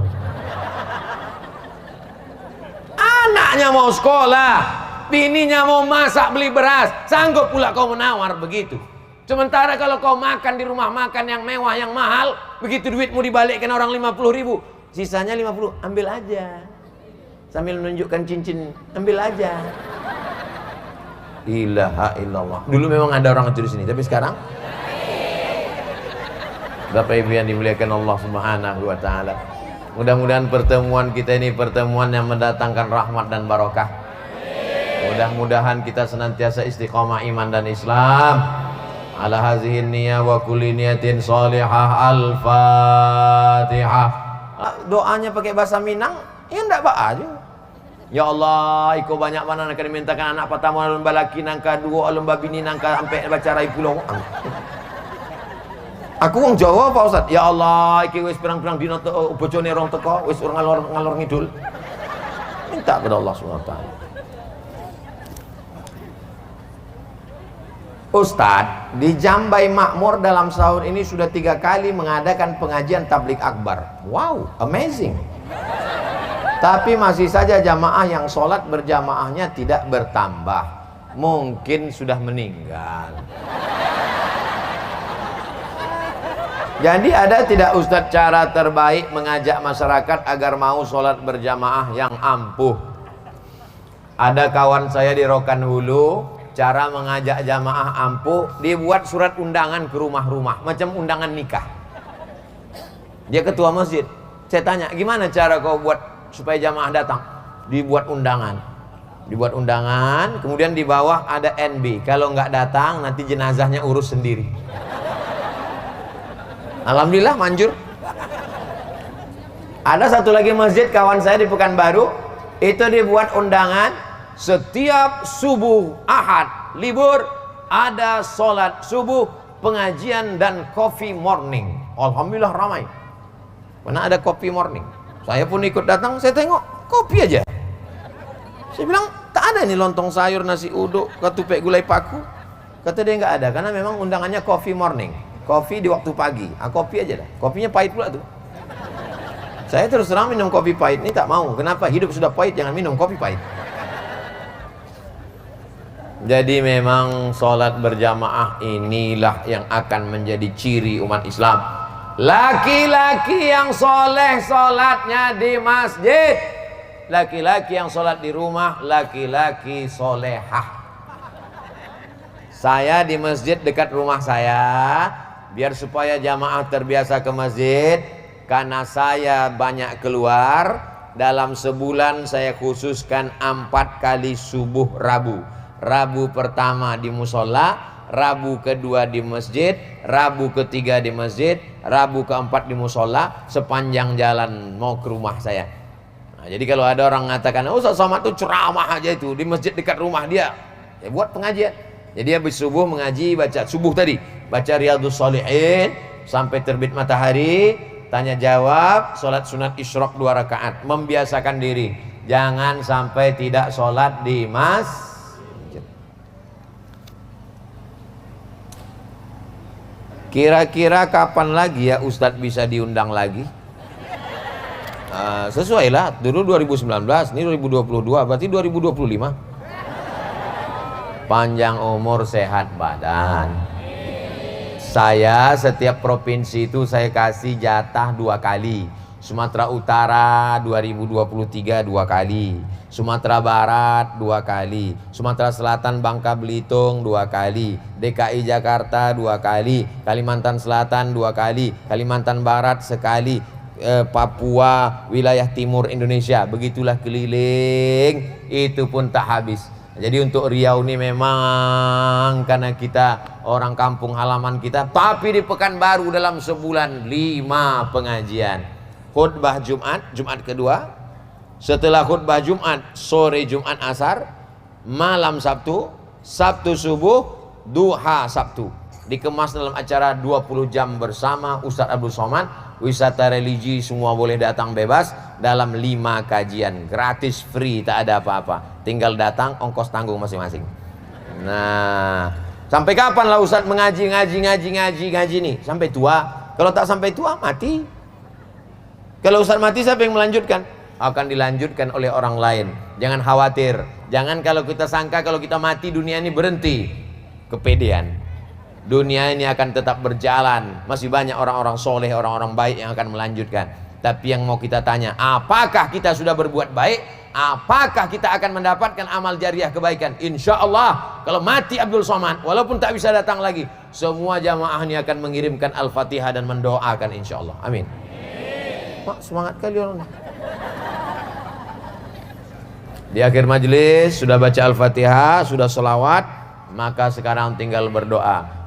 Anaknya mau sekolah, bininya mau masak beli beras, sanggup pula kau menawar begitu. Sementara kalau kau makan di rumah makan yang mewah yang mahal, begitu duitmu dibalikkan orang 50.000, sisanya 50, ambil aja. Sambil menunjukkan cincin, ambil aja. Ilaha illallah. Dulu memang ada orang itu di sini, tapi sekarang Bapak Ibu yang dimuliakan Allah Subhanahu wa taala. Mudah-mudahan pertemuan kita ini pertemuan yang mendatangkan rahmat dan barokah. Mudah-mudahan kita senantiasa istiqomah iman dan Islam. Ala hazihi niyah wa kulli niyatin salihah. Al-Fatihah. Doanya pakai bahasa Minang, ya enggak aja. Ya Allah, iko banyak mana nak dimintakan anak pertama lomba laki nangka dua lomba bini nangka sampai baca rai pulau. Aku wong Jawa Pak Ustaz. Ya Allah, iki wis pirang-pirang dina bojone rong teko, wis ngalor ngidul. Minta kepada Allah Subhanahu wa taala. Ustadz, di Jambai Makmur dalam sahur ini sudah 3 kali mengadakan pengajian tablik akbar. Wow, amazing. Tapi masih saja jamaah yang sholat berjamaahnya tidak bertambah. Mungkin sudah meninggal. Jadi ada tidak Ustadz cara terbaik mengajak masyarakat agar mau sholat berjamaah yang ampuh? Ada kawan saya di Rokan Hulu, cara mengajak jamaah ampuh, dibuat surat undangan ke rumah-rumah, macam undangan nikah. Dia ketua masjid. Saya tanya, gimana cara kau buat supaya jamaah datang? Dibuat undangan. Dibuat undangan, kemudian di bawah ada NB. Kalau nggak datang, nanti jenazahnya urus sendiri. Alhamdulillah manjur. Ada satu lagi masjid kawan saya di Pekanbaru, itu dibuat undangan setiap subuh Ahad libur ada sholat subuh, pengajian dan coffee morning. Alhamdulillah ramai. Mana ada coffee morning. Saya pun ikut datang, saya tengok kopi aja. Saya bilang tak ada nih lontong sayur, nasi uduk, ketupek gulai paku. Kata dia nggak ada karena memang undangannya coffee morning. Kopi di waktu pagi, kopi aja dah. Kopinya pahit pula tuh. Saya terus terang minum kopi pahit ini tak mau. Kenapa? Hidup sudah pahit, jangan minum kopi pahit. Jadi memang sholat berjamaah inilah yang akan menjadi ciri umat Islam. Laki-laki yang soleh sholatnya di masjid, laki-laki yang sholat di rumah, laki-laki solehah. Saya di masjid dekat rumah saya, biar supaya jamaah terbiasa ke masjid, karena saya banyak keluar, dalam sebulan saya khususkan 4 kali subuh Rabu. Rabu pertama di musola, Rabu kedua di masjid, Rabu ketiga di masjid, Rabu keempat di musola, sepanjang jalan mau ke rumah saya. Nah, jadi kalau ada orang mengatakan, Ustaz Somad itu ceramah aja itu di masjid dekat rumah dia, ya buat pengajian. Jadi habis subuh mengaji, baca subuh tadi, baca Riyadhus Shalihin sampai terbit matahari, tanya jawab, sholat sunat isyraq 2 rakaat, membiasakan diri, jangan sampai tidak sholat di masjid. Kira-kira kapan lagi ya Ustadz bisa diundang lagi? Sesuai lah, dulu 2019, ini 2022, berarti 2025. Panjang umur, sehat badan. Saya setiap provinsi itu saya kasih jatah 2 kali. Sumatera Utara 2023 2 kali, Sumatera Barat 2 kali, Sumatera Selatan Bangka Belitung 2 kali, DKI Jakarta 2 kali, Kalimantan Selatan 2 kali, Kalimantan Barat sekali, Papua, wilayah timur Indonesia. Begitulah keliling, itu pun tak habis. Jadi untuk Riau ini memang karena kita orang kampung halaman kita, tapi di Pekanbaru dalam sebulan 5 pengajian. Khutbah Jumat, Jumat kedua, setelah khutbah Jumat, sore Jumat asar, malam Sabtu, Sabtu subuh, duha Sabtu. Dikemas dalam acara 20 jam bersama Ustadz Abdul Somad. Wisata religi semua boleh datang bebas dalam 5 kajian. Gratis, free, tak ada apa-apa. Tinggal datang, ongkos tanggung masing-masing. Nah, sampai kapan lah Ustadz mengaji nih? Sampai tua. Kalau tak sampai tua, mati. Kalau Ustadz mati, siapa yang melanjutkan? Akan dilanjutkan oleh orang lain. Jangan khawatir. Jangan kalau kita sangka kalau kita mati dunia ini berhenti. Kepedean. Dunia ini akan tetap berjalan. Masih banyak orang-orang soleh, orang-orang baik yang akan melanjutkan. Tapi yang mau kita tanya, apakah kita sudah berbuat baik? Apakah kita akan mendapatkan amal jariah kebaikan? Insya Allah, kalau mati Abdul Somad, walaupun tak bisa datang lagi, semua jamaah ini akan mengirimkan Al-Fatihah dan mendoakan insya Allah. Amin. Pak, semangat kali orang. Di akhir majelis sudah baca Al-Fatihah, sudah selawat, maka sekarang tinggal berdoa.